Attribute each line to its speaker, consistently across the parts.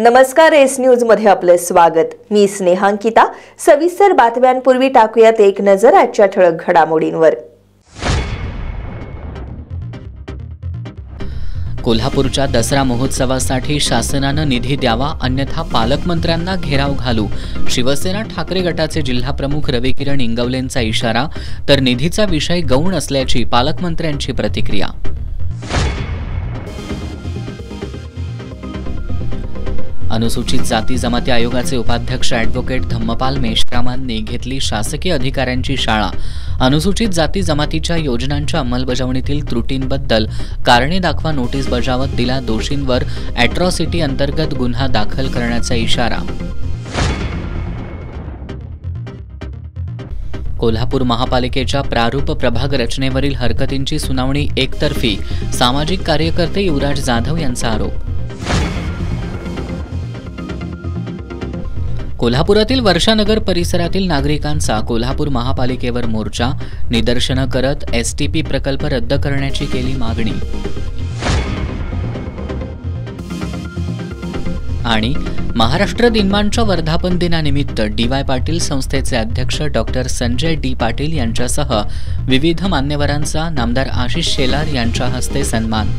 Speaker 1: नमस्कार, S news मध्ये आपले स्वागत। मी स्नेहांकिता। सविस्तर बातम्यांपूर्वी टाकूयात एक नजर आजच्या ठळक घडामोडींवर।
Speaker 2: कोल्हापूरच्या दसरा महोत्सवासाठी शासनाने निधी द्यावा, अन्यथा पालकमंत्र्यांना घेराव घालू। शिवसेना ठाकरे गटाचे जिल्हाप्रमुख रविकिरण इंगवलेंचा इशारा, तर निधीचा विषय गौण असल्याची पालकमंत्र्यांची प्रतिक्रिया। अनुसूचित जाती जमाती आयोगाचे उपाध्यक्ष ॲडव्होकेट धम्मपाल मेश्रामांनी घेतली शासकीय अधिकाऱ्यांची शाळा। अनुसूचित जाती जमातीच्या योजनांच्या अंमलबजावणीतील त्रुटींबद्दल कारणे दाखवा नोटीस बजावत दिला दोषींवर ॲट्रॉसिटी अंतर्गत गुन्हा दाखल करण्याचा इशारा। कोल्हापूर महापालिकेच्या प्रारूप प्रभाग रचनेवरील हरकतींची सुनावणी एकतर्फी, सामाजिक कार्यकर्ते युवराज जाधव यांचा आरोप। कोल्हापुरातील वर्षानगर परिसरातील नागरिकांचा कोल्हापूर महापालिकेवर मोर्चा, निदर्शनं करत एसटीपी प्रकल्प रद्द करण्याची केली मागणी। आणि महाराष्ट्र दिनमानच्या वर्धापन दिनानिमित्त डी.वाय. पाटील संस्थेचे अध्यक्ष डॉक्टर संजय डी. पाटील यांच्यासह विविध मान्यवरांचा नामदार आशिष शेलार यांच्या हस्ते सन्मान।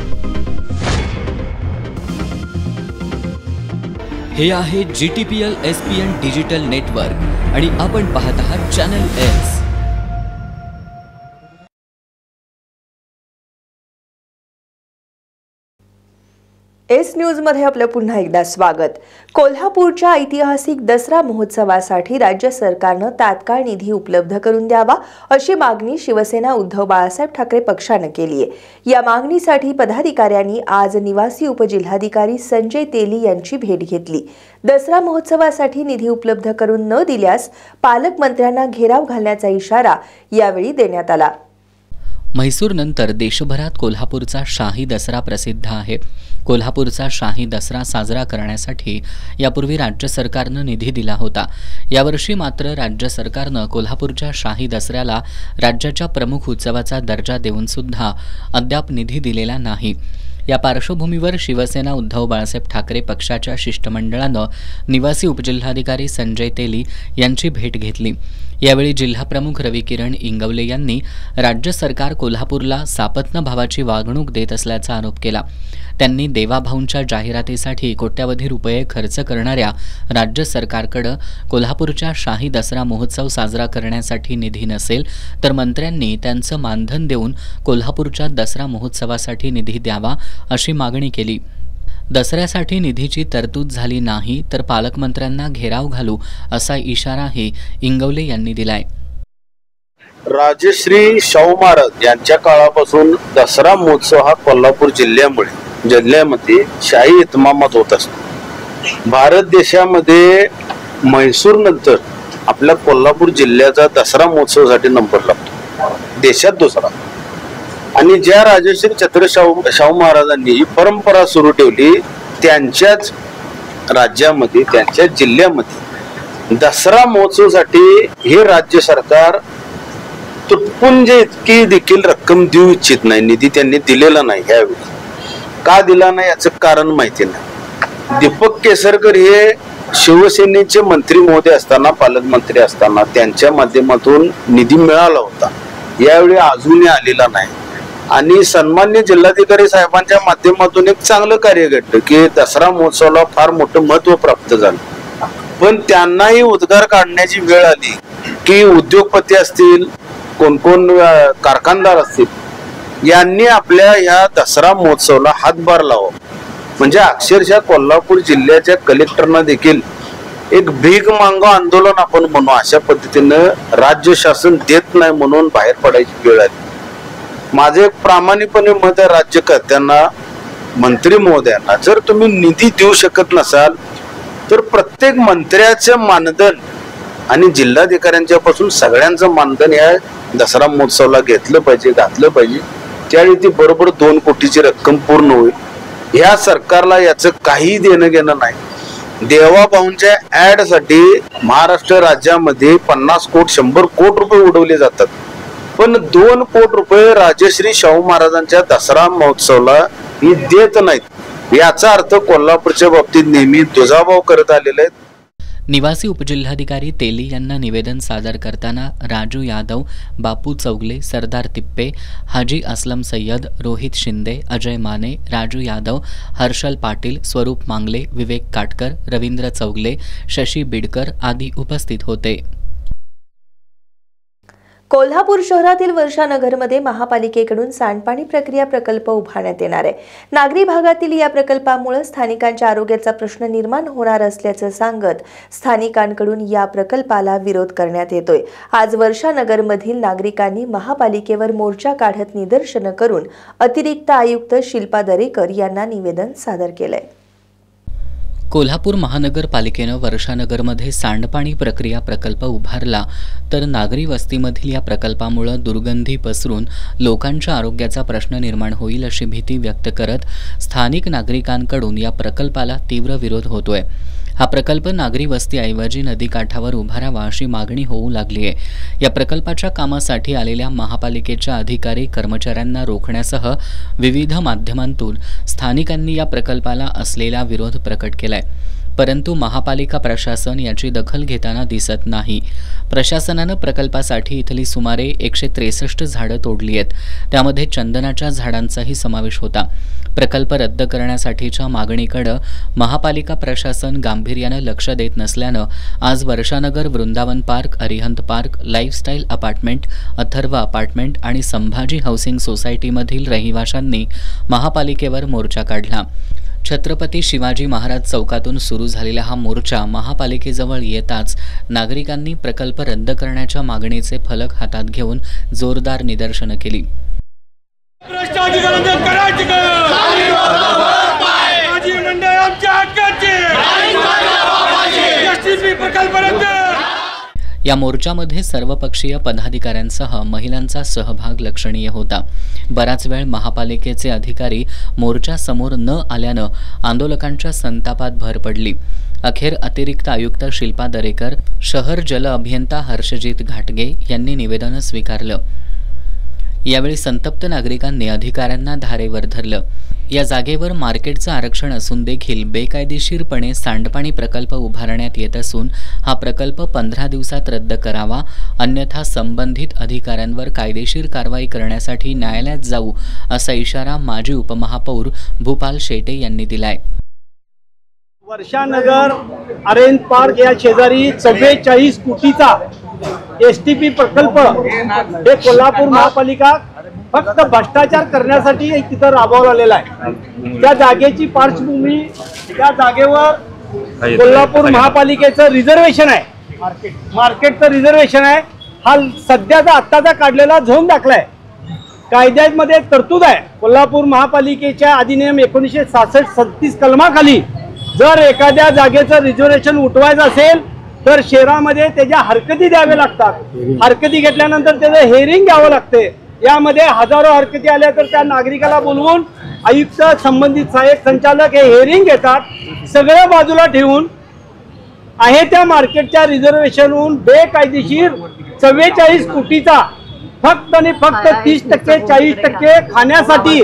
Speaker 3: हे आहे GTPL SPN डिजिटल नेटवर्क आणि आपण पाहत आहात चॅनल एस।
Speaker 1: एस न्यूज मध्ये आपलं पुन्हा एकदा स्वागत। कोल्हापूरच्या ऐतिहासिक दसरा महोत्सवासाठी राज्य सरकारने तात्काळ निधी उपलब्ध करून द्यावा, अशी मागणी शिवसेना उद्धव बाळासाहेब ठाकरे पक्षाने केली आहे। या मागणीसाठी पदाधिकाऱ्यांनी आज निवासी उपजिल्हाधिकारी संजय तेली यांची भेट घेतली। दसरा महोत्सवासाठी निधी उपलब्ध करून न दिल्यास पालकमंत्र्यांना घेराव घालण्याचा इशारा यावेळी देण्यात आला।
Speaker 2: म्हैसूरनंतर देशभरात कोल्हापूरचा शाही दसरा प्रसिद्ध आहे। कोल्हापूरचा शाही दसरा साजरा करण्यासाठी यापूर्वी राज्य सरकारने निधी दिला होता। यावर्षी मात्र राज्य सरकारने कोल्हापूरच्या शाही दसऱ्याला राज्याच्या प्रमुख उत्सवाचा दर्जा देऊन सुद्धा अद्याप निधी दिलेला नाही। या पार्श्वभूमीवर शिवसेना उद्धव बाळासाहेब ठाकरे पक्षाच्या शिष्टमंडळाने निवासी उपजिल्हाधिकारी संजय तेली यांची भेट घेतली। यावेळी जिल्हाप्रमुख रविकिरण इंगवले यांनी राज्य सरकार कोल्हापूरला सापत्न भावाची वागणूक देत असल्याचा आरोप केला। त्यांनी देवाभाऊंच्या जाहिरातीसाठी कोट्यवधी रुपये खर्च करणाऱ्या राज्य सरकारकडे कोल्हापूरच्या शाही दसरा महोत्सव साजरा करण्यासाठी निधी नसेल तर मंत्र्यांनी त्यांचं मानधन देऊन कोल्हापूरच्या दसरा महोत्सवासाठी निधी द्यावा, अशी मागणी केली। दसऱ्यासाठी निधीची तरतूद झाली नाही तर पालकमंत्र्यांना घेराव घालू, असा इशाराही इंगवले यांनी दिलाय।
Speaker 4: राजश्री शाहू महाराज यांच्या काळापासून दसरा महोत्सव हा कोल्हापूर जिल्ह्यामध्ये शाही इतमामात होत असतो। भारत देशामध्ये म्हैसूर नंतर आपल्या कोल्हापूर जिल्ह्याचा दसरा महोत्सवासाठी नंबर लागतो, देशात दुसरा। आणि ज्या राजश्री छत्रपती शाहू महाराजांनी ही परंपरा सुरू ठेवली, त्यांच्याच राज्यामध्ये त्यांच्या जिल्ह्यामध्ये दसरा महोत्सवासाठी हे राज्य सरकार तुटपुंज इतकी देखील रक्कम देऊ इच्छित नाही, निधी त्यांनी दिलेला नाही। यावेळी का दिला नाही याचं कारण माहिती नाही। दीपक केसरकर हे शिवसेनेचे मंत्री महोदय असताना, पालकमंत्री असताना त्यांच्या माध्यमातून निधी मिळाला होता, यावेळी अजूनही आलेला नाही। आणि सन्मान्य जिल्हाधिकारी साहेबांच्या माध्यमातून एक चांगलं कार्य घडलं की दसरा महोत्सवाला फार मोठं महत्व प्राप्त झालं। पण त्यांनाही उद्गार काढण्याची वेळ आली की उद्योगपती असतील, कोण कोण कारखानदार असतील, यांनी आपल्या या दसरा महोत्सवाला हातभार लावा। म्हणजे अक्षरशः कोल्हापूर जिल्ह्याच्या कलेक्टरना देखील एक भीक मागो आंदोलन आपण म्हणू, अशा पद्धतीनं राज्य शासन देत नाही म्हणून बाहेर पडायची वेळ आली। माझे एक प्रामाणिकपणे मत आहे राज्यकर्त्यांना, मंत्री महोदयांना, जर तुम्ही निधी देऊ शकत नसाल तर प्रत्येक मंत्र्याचं मानधन आणि जिल्हाधिकाऱ्यांच्या पासून सगळ्यांचं मानधन या दसरा महोत्सवाला घेतलं पाहिजे, घातलं पाहिजे। त्यावेळी ती बरोबर 2 कोटीची रक्कम पूर्ण होईल। या सरकारला याचं काही देणं घेणं नाही। देवाभाऊंच्या ऍड साठी महाराष्ट्र राज्यामध्ये 50 कोटी 100 कोटी रुपये उडवले जातात, पण 2 कोटी रुपये राजश्री शाहू महाराजांच्या दसरा महोत्सवाला ही देत नाहीत। याचा अर्थ कोल्हापूरच्या बाबतीत नेहमी दुजाभाव करत आलेले आहेत.
Speaker 2: निवासी उपजिल्हाधिकारी तेली यांना निवेदन सादर करताना राजू यादव, बापू चौगले, सरदार तिप्पे, हाजी असलम सय्यद, रोहित शिंदे, अजय माने, राजू यादव, हर्षल पाटील, स्वरूप मांगले, विवेक काटकर, रवींद्र चौगले, शशी बिडकर आदी उपस्थित होते.
Speaker 1: कोल्हापूर शहरातील वर्षानगरमध्ये महापालिकेकडून सांडपाणी प्रक्रिया प्रकल्प उभारण्यात येणार आहे. नागरी भागातील या प्रकल्पामुळे स्थानिकांच्या आरोग्याचा प्रश्न निर्माण होणार असल्याचं सांगत स्थानिकांकडून या प्रकल्पाला विरोध करण्यात येतोय. आज वर्षानगरमधील नागरिकांनी महापालिकेवर मोर्चा काढत निदर्शनं करून अतिरिक्त आयुक्त शिल्पा दरेकर यांना निवेदन सादर केलंय.
Speaker 2: कोल्हापूर महानगरपालिकेनं वर्षानगरमध्ये सांडपाणी प्रक्रिया प्रकल्प उभारला तर नागरी वस्तीमधील या प्रकल्पामुळे दुर्गंधी पसरून लोकांच्या आरोग्याचा प्रश्न निर्माण होईल अशी भीती व्यक्त करत स्थानिक नागरिकांकडून या प्रकल्पाला तीव्र विरोध होतोय. हा प्रकल्प नागरी वस्तीऐवजी नदीकाठावर उभारावा अशी मागणी होऊ लागली आहे. या प्रकल्पाच्या कामासाठी आलेल्या महापालिकेच्या अधिकारी कर्मचाऱ्यांना रोखण्यासह विविध माध्यमांतून स्थानिकांनी या प्रकल्पाला असलेला विरोध प्रकट केलाय. परंतु महापालिका प्रशासन याची दखल घेताना दिसत नाही. प्रशासनानं प्रकल्पासाठी इथली सुमारे 163 झाडं तोडली आहेत. त्यामध्ये चंदनाच्या झाडांचाही समावेश होता. प्रकल्प रद्द करण्यासाठीच्या मागणीकडे महापालिका प्रशासन गांभीर्यानं लक्ष देत नसल्यानं आज Varshanagar, Vrindavan park, Arihant park, lifestyle apartment, Atharva apartment आणि संभाजी हाऊसिंग सोसायटीमधील रहिवाशांनी महापालिकेवर मोर्चा काढला. छत्रपती शिवाजी महाराज चौकातून सुरू झालेला हा मोर्चा महापालिकेजवळ येताच नागरिकांनी प्रकल्प रद्द करण्याच्या मागणीचे फलक हातात घेऊन जोरदार निदर्शनं केली. या मोर्चामध्ये सर्वपक्षीय पदाधिकाऱ्यांसह महिलांचा सहभाग लक्षणीय होता. बराच वेळ महापालिकेचे अधिकारी मोर्चासमोर न आल्यानं आंदोलकांच्या संतापात भर पडली. अखेर अतिरिक्त आयुक्त शिल्पा दरेकर, शहर जल अभियंता हर्षजित घाटगे यांनी निवेदन स्वीकारलं. यावेळी संतप्त नागरिकांनी अधिकाऱ्यांना धारेवर धरलं. या जागेवर मार्केटचं आरक्षण असून देखील बेकायदेशीरपणे सांडपाणी प्रकल्प उभारण्यात येत असून हा प्रकल्प 15 दिवसात रद्द करावा, अन्यथा संबंधित अधिकाऱ्यांवर कायदेशीर कारवाई करण्यासाठी न्यायालयात जाऊ असा इशारा माजी उपमहापौर भूपाल शेटे यांनी दिलाय.
Speaker 5: वर्षानगर अरेंज पार्क या शेजारी 44 कोटीचा STP प्रकल्प हे कोल्हापूर महापालिका फक्त भ्रष्टाचार करण्यासाठी तिथं राबवला आलेला आहे. त्या जागेची पार्श्वभूमी, त्या जागेवर कोल्हापूर महापालिकेचं रिझर्वेशन आहे, मार्केटचं रिझर्वेशन आहे. हा सध्याचा आत्ताचा काढलेला झोन दाखला आहे. कायद्यामध्ये तरतूद आहे. कोल्हापूर महापालिकेच्या अधिनियम 1966-36 कलमाखाली जर एखाद्या जागेचं रिझर्वेशन उठवायचं असेल तर शहरामध्ये त्याच्या हरकती द्यावे लागतात. हरकती घेतल्यानंतर त्याचं हेअरिंग घ्यावं लागते. यामध्ये हजारो हरकती आल्या तर त्या नागरिकाला बोलवून आयुक्त, संबंधित सहाय्यक संचालक हे हेअरिंग घेतात. सगळं बाजूला ठेवून आहे त्या मार्केटच्या रिझर्वेशनहून बेकायदेशीर 44 कोटीचा फक्त आणि फक्त 30% 40% खाण्यासाठी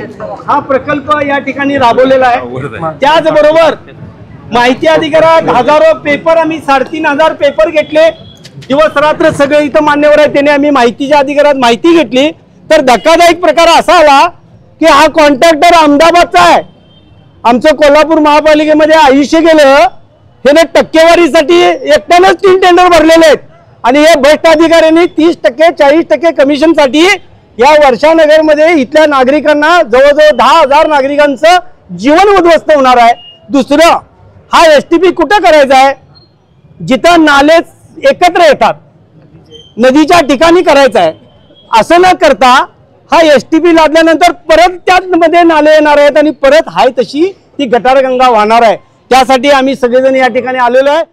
Speaker 5: हा प्रकल्प या ठिकाणी राबवलेला आहे. त्याचबरोबर माहिती अधिकारात हजारो पेपर, आम्ही 3500 पेपर घेतले. दिवस रात्र सगळे इथं मान्यवर आहे त्याने आम्ही माहितीच्या अधिकारात माहिती घेतली. तर धक्कादायक प्रकार असा आला की हा कॉन्ट्रॅक्टर अहमदाबादचा आहे. आमचं कोल्हापूर महापालिकेमध्ये आयुष्य गेलं. हे टक्केवारीसाठी एकट्यानंच 3 टेंडर भरलेले आहेत आणि हे भ्रष्ट अधिकाऱ्यांनी 30% 40% कमिशनसाठी या वर्षानगरमध्ये इथल्या नागरिकांना जवळजवळ 10,000 नागरिकांचं जीवन उद्ध्वस्त होणार आहे. दुसरं, हा STP कुठं करायचा आहे? जिथं नाले एकत्र येतात, नदीच्या ठिकाणी करायचा आहे. असं न करता हा STP लादल्यानंतर परत त्यामध्ये नाले येणार आहेत आणि परत हाय तशी ती गटारगंगा वाहणार आहे. त्यासाठी आम्ही सगळेजण या ठिकाणी आलेलो आहे.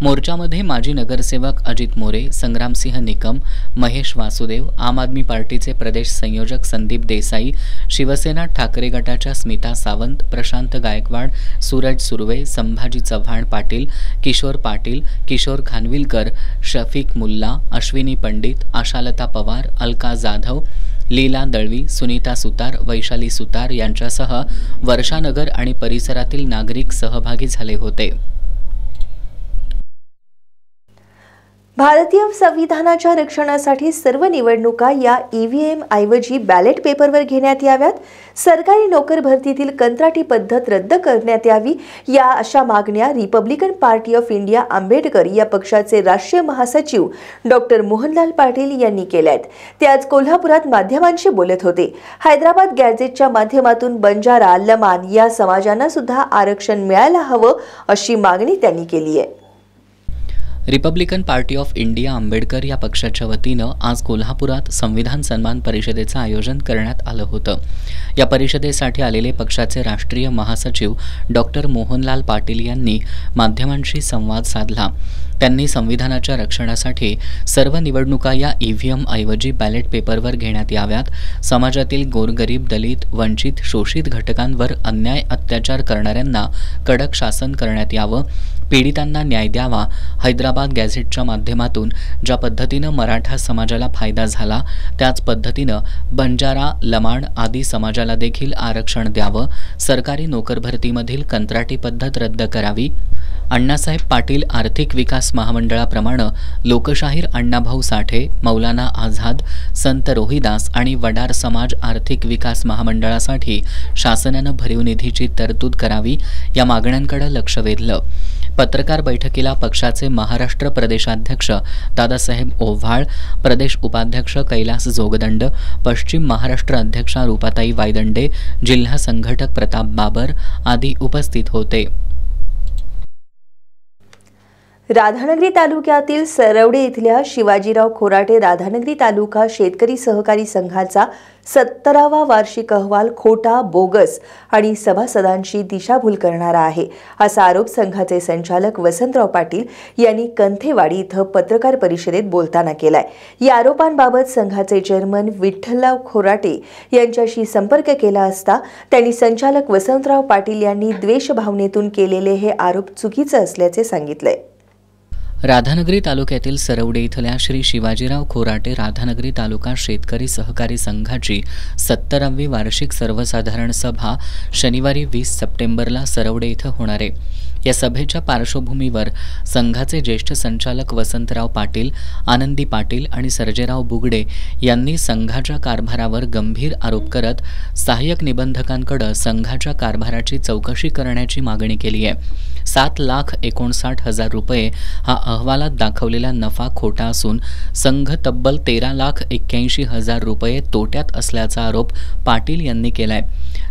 Speaker 2: मोर्चामध्ये माजी नगरसेवक अजित मोरे, संग्रामसिंह निकम, महेश वासुदेव, आम आदमी पार्टीचे प्रदेश संयोजक संदीप देसाई, शिवसेना ठाकरे गटाच्या स्मिता सावंत, प्रशांत गायकवाड, सूरज सुर्वे, संभाजी चव्हाण पाटील, किशोर पाटील, किशोर खानविलकर, शफीक मुल्ला, अश्विनी पंडित, आशालता पवार, अलका जाधव, लीला दळवी, सुनीता सुतार, वैशाली सुतार यांच्यासह वर्षानगर आणि परिसरातील नागरिक सहभागी झाले होते.
Speaker 1: भारतीय संविधानाच्या रक्षणासाठी सर्व निवडणुका या EVM ऐवजी बॅलेट पेपरवर घेण्यात याव्यात. सरकारी नोकर भरतीतील कंत्राटी पद्धत रद्द करण्यात यावी, या अशा मागण्या Republican party of India Ambedkar या पक्षाचे राष्ट्रीय महासचिव डॉक्टर मोहनलाल पाटील यांनी केल्या आहेत. ते आज कोल्हापुरात माध्यमांशी बोलत होते. हैदराबाद गॅझेटच्या माध्यमातून बंजारा, लमाण या समाजांना सुद्धा आरक्षण मिळायला हवं अशी मागणी त्यांनी केली आहे.
Speaker 2: Republican party of India Ambedkar या पक्षाच्या वतीनं आज कोल्हापुरात संविधान सन्मान परिषदेचं आयोजन करण्यात आलं होतं. या परिषदेसाठी आलेले पक्षाचे राष्ट्रीय महासचिव डॉक्टर मोहनलाल पाटील यांनी माध्यमांशी संवाद साधला. त्यांनी संविधानाच्या रक्षणासाठी सर्व निवडणुका या EVM ऐवजी बॅलेट पेपरवर घेण्यात याव्यात, समाजातील गोरगरीब, दलित, वंचित, शोषित घटकांवर अन्याय अत्याचार करणाऱ्यांना कडक शासन करण्यात यावं, पीडितांना न्याय द्यावा, हैदराबाद गॅझेटच्या माध्यमातून ज्या पद्धतीनं मराठा समाजाला फायदा झाला त्याच पद्धतीनं बंजारा, लमाण आदी समाजाला देखील आरक्षण द्यावं, सरकारी नोकर भरतीमधील कंत्राटी पद्धत रद्द करावी, अण्णासाहेब पाटील आर्थिक विकास महामंडळाप्रमाणे लोकशाहीर अण्णाभाऊ साठे, मौलाना आझाद, संत रोहिदास आणि वडार समाज आर्थिक विकास महामंडळासाठी शासनानं भरीव निधीची तरतूद करावी, या मागण्यांकडे लक्ष वेधलं. पत्रकार बैठकीला पक्षाचे महाराष्ट्र प्रदेशाध्यक्ष दादासाहेब ओव्हाळ, प्रदेश उपाध्यक्ष कैलास जोगदंड, पश्चिम महाराष्ट्र अध्यक्षा रूपाताई वायदंडे, जिल्हा संघटक प्रताप बाबर आदी उपस्थित होते.
Speaker 1: राधानगरी तालुक्यातील सरवडे इथल्या शिवाजीराव खोराटे राधानगरी तालुका शेतकरी सहकारी संघाचा 17वा वार्षिक अहवाल खोटा, बोगस आणि सभासदांची दिशाभूल करणारा आहे, असा आरोप संघाचे संचालक वसंतराव पाटील यांनी कंथेवाडी इथं पत्रकार परिषदेत बोलताना केलाय. या आरोपांबाबत संघाचे चेअरमन विठ्ठलराव खोराटे यांच्याशी संपर्क केला असता त्यांनी संचालक वसंतराव पाटील यांनी द्वेष भावनेतून केलेले हे आरोप चुकीचे असल्याचे सांगितले.
Speaker 2: राधानगरी तालुक्यातील सरवडे इथल्या श्री शिवाजीराव खोराटे राधानगरी तालुका शेतकरी सहकारी संघाची 17वी वार्षिक सर्वसाधारण सभा शनिवारी 20 सप्टेंबरला सरवडे इथं होणार आहे. या सभेच्या पार्श्वभूमीवर संघाचे ज्येष्ठ संचालक वसंतराव पाटील, आनंदी पाटील आणि सर्जेराव बुगडे यांनी संघाच्या कारभारावर गंभीर आरोप करत सहाय्यक निबंधकांकडे संघाच्या कारभाराची चौकशी करण्याची मागणी केली आहे. 7,59,000 रुपये हा अहवालात दाखवलेला नफा खोटा असून संघ तब्बल 13,81,000 रुपये तोट्यात असल्याचा आरोप पाटील यांनी केलाय.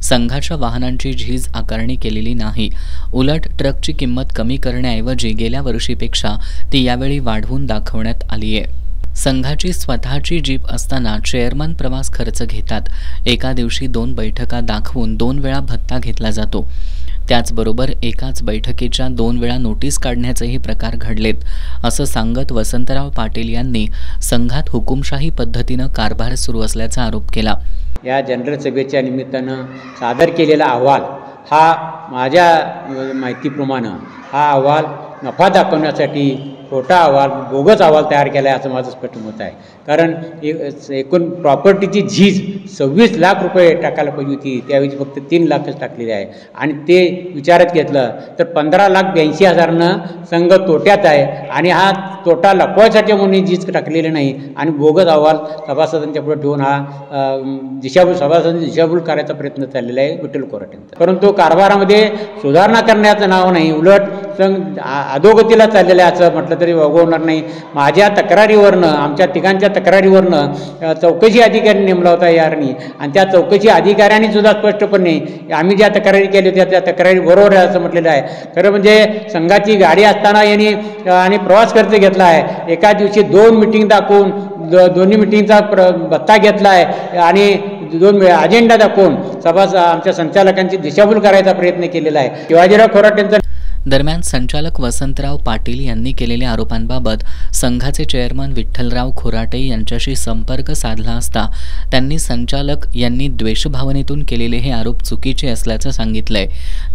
Speaker 2: संघाच्या वाहनांची झीज आकारणी केलेली नाही, उलट ट्रकची किंमत कमी करण्याऐवजी गेल्या वर्षीपेक्षा ती यावेळी वाढवून दाखवण्यात आली आहे. संघाची स्वतःची जीप असताना चेअरमन प्रवास खर्च घेतात. एका दिवशी 2 बैठका दाखवून 2 वेळा भत्ता घेतला जातो. त्याचबरोबर एकाच बैठकीच्या 2 वेळा नोटीस काढण्याचेही प्रकार घडलेत, असं सांगत वसंतराव पाटील यांनी संघात हुकुमशाही पद्धतीनं कारभार सुरू असल्याचा आरोप केला.
Speaker 6: या जनरल सभेच्या निमित्तानं सादर केलेला अहवाल हा माझ्या माहितीप्रमाणे हा अहवाल नफा दाखवण्यासाठी खोटा अहवाल, बोगस अहवाल तयार केला आहे असं माझं स्पष्ट मत आहे. कारण एकूण प्रॉपर्टीची झीज 26 लाख रुपये टाकायला पाहिजे होती, त्यावेळी फक्त 3 लाखच टाकलेले आहे आणि ते विचारात घेतलं तर 15,82,000नं संघ तोट्यात आहे आणि हा तोटा लपवायसाठी म्हणून झीज टाकलेले नाही आणि बोगस अहवाल सभासदांच्या पुढे ठेवून हा सभासदांची दिशाभूल करायचा प्रयत्न चाललेला आहे विठ्ठल खोराटेंचा. परंतु कारभारामध्ये सुधारणा करण्याचं नाव नाही, उलट संघ अधोगतीला चाललेलं आहे असं म्हटलं तरी वगवणार नाही. माझ्या तक्रारीवरनं, आमच्या तिघांच्या तक्रारीवरनं चौकशी अधिकारी नेमला होता यारनी आणि त्या चौकशी अधिकाऱ्यांनी सुद्धा स्पष्टपणे आम्ही ज्या तक्रारी केल्या होत्या त्या तक्रारी बरोबर आहे असं म्हटलेलं आहे. खरं म्हणजे संघाची गाडी असताना यांनी आणि प्रवास खर्च घेतला आहे. एका दिवशी 2 मिटिंग दाखवून दोन्ही मिटिंगचा भत्ता घेतला आहे आणि 2 अजेंडा दाखवून आमच्या संचालकांची दिशाभूल करायचा प्रयत्न केलेला आहे. शिवाजीराव खोराटेंचा
Speaker 2: दरम्यान संचालक वसंतराव पाटील यांनी केलेल्या आरोपांबाबत संघाचे चेअरमन विठ्ठलराव खोराटे यांच्याशी संपर्क साधला असता त्यांनी संचालक यांनी द्वेषभावनेतून केलेले हे आरोप चुकीचे असल्याचं सांगितलंय.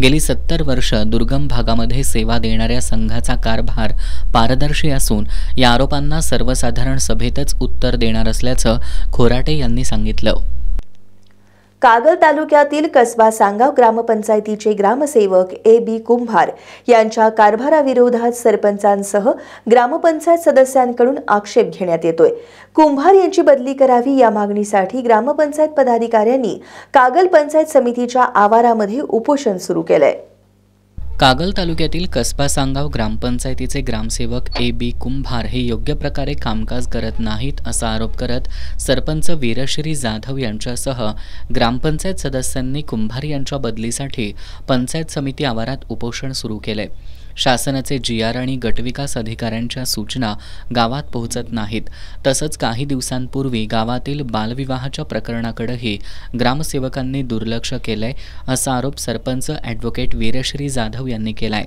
Speaker 2: गेली 70 वर्ष दुर्गम भागामध्ये सेवा देणाऱ्या संघाचा कारभार पारदर्शी असून या आरोपांना सर्वसाधारण सभेतच उत्तर देणार असल्याचं खोराटे यांनी सांगितलं.
Speaker 1: कागल तालुक्यातील कसबा सांगाव ग्रामपंचायतीचे ग्रामसेवक ए.बी. कुंभार यांच्या कारभाराविरोधात सरपंचांसह ग्रामपंचायत सदस्यांकडून आक्षेप घेण्यात येतोय. कुंभार यांची बदली करावी या मागणीसाठी ग्रामपंचायत पदाधिकाऱ्यांनी कागल पंचायत समितीच्या आवारामध्ये उपोषण सुरू केलंय.
Speaker 2: कागल तालुक्यातील कसबा सांगाव ग्रामपंचायतीचे ग्रामसेवक ए.बी. कुंभार हे योग्य प्रकारे कामकाज करत नाहीत असा आरोप करत सरपंच वीरश्री जाधव यांच्यासह ग्रामपंचायत सदस्यांनी कुंभार यांच्या बदलीसाठी पंचायत समिती आवारात उपोषण सुरू केले. शासनाचे GR आणि गटविकास अधिकाऱ्यांच्या सूचना गावात पोहोचत नाहीत. तसंच काही दिवसांपूर्वी गावातील बालविवाहाच्या प्रकरणाकडेही ग्रामसेवकांनी दुर्लक्ष केलंय असा आरोप सरपंच ॲडव्होकेट वीरश्री जाधव यांनी केलाय.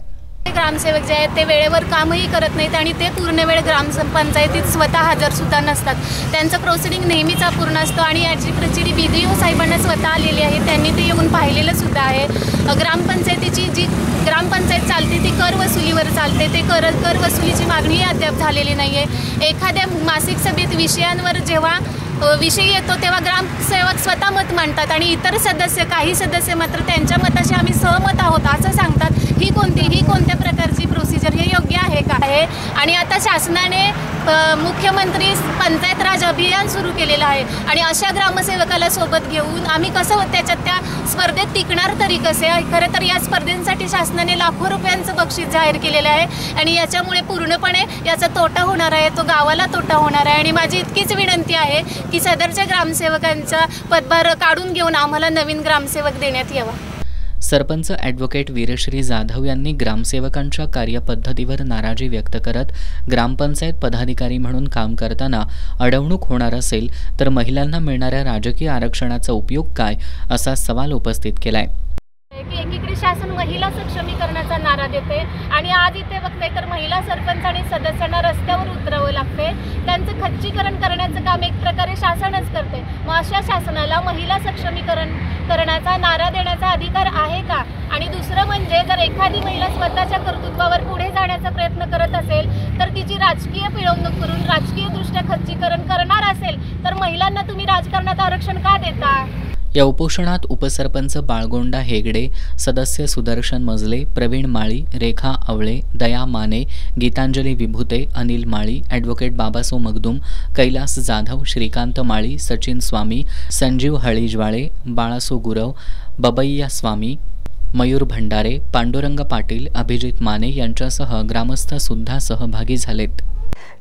Speaker 7: ग्रामसेवक जे आहेत ते वेळेवर कामही करत नाहीत आणि ते पूर्ण वेळ ग्रामपंचायतीत स्वतः हजर सुद्धा नसतात. त्यांचं प्रोसिडिंग नेहमीच अपूर्ण असतो आणि याची प्रचिती BDO साहेबांना स्वतः आलेली आहे. त्यांनी ते येऊन पाहिलेलं सुद्धा आहे. ग्रामपंचायतीची जी ग्रामपंचायत चालते ती कर वसुलीवर चालते. ते कर वसुलीची मागणीही अद्याप झालेली नाही आहे. एखाद्या मासिक सभेत विषयांवर जेव्हा विषय येतो तेव्हा ग्रामसेवक स्वतः मत मांडतात आणि इतर सदस्य काही सदस्य मात्र त्यांच्या मताशी आम्ही सहमत आहोत असं सांगतात. ही कोणत्या प्रकारची प्रोसिजर हे योग्य आहे का आहे. आणि आता शासनाने मुख्यमंत्री पंचायत राज अभियान सुरू केलेलं आहे आणि अशा ग्रामसेवकाला सोबत घेऊन आम्ही कसं त्याच्यात त्या स्पर्धेत टिकणार तरी कसे. खरं तर या स्पर्धेसाठी शासनाने लाखो रुपयांचं बक्षीस जाहीर केलेलं आहे आणि याच्यामुळे पूर्णपणे याचा तोटा होणार आहे. तो गावाला तोटा होणार आहे आणि माझी इतकीच विनंती आहे की सदरच्या ग्रामसेवकांचा पदभार काढून घेऊन आम्हाला नवीन ग्रामसेवक देण्यात यावा.
Speaker 2: सरपंच ॲडव्होकेट वीरश्री जाधव यांनी ग्रामसेवकांच्या कार्यपद्धतीवर नाराजी व्यक्त करत ग्रामपंचायत पदाधिकारी म्हणून काम करताना अडवणूक होणार असेल तर महिलांना मिळणाऱ्या राजकीय आरक्षणाचा उपयोग काय असा सवाल उपस्थित केलाय.
Speaker 7: एकीकडे शासन महिला सक्षमीकरणाचा नारा देते आणि आज इथे बघताय तर महिला सरपंच आणि सदस्यांना रस्त्यावर उतरावं लागते. त्यांचं खच्चीकरण करण्याचं काम एक प्रकारे शासनच करते. मग अशा शासनाला महिला सक्षमीकरणाचा नारा देण्याचा अधिकार आहे का. आणि दुसरं म्हणजे जर एखादी महिला स्वतःच्या कर्तृत्वावर पुढे जाण्याचा प्रयत्न करत असेल तर तिची राजकीय पिळवणूक करून राजकीयदृष्ट्या खच्चीकरण करणार असेल तर महिलांना तुम्ही राजकारणात आरक्षण का देता.
Speaker 2: या उपोषणात उपसरपंच बाळगोंडा हेगडे, सदस्य सुदर्शन मजले, प्रवीण माळी, रेखा आवळे, दया माने, गीतांजली विभूते, अनिल माळी, ॲडव्होकेट बाबासो मगदूम, कैलास जाधव, श्रीकांत माळी, सचिन स्वामी, संजीव हळीजवाळे, बाळासो गुरव, बबैया स्वामी, मयूर भंडारे, पांडुरंग पाटील, अभिजित माने यांच्यासह ग्रामस्थ सुद्धा सहभागी झालेत.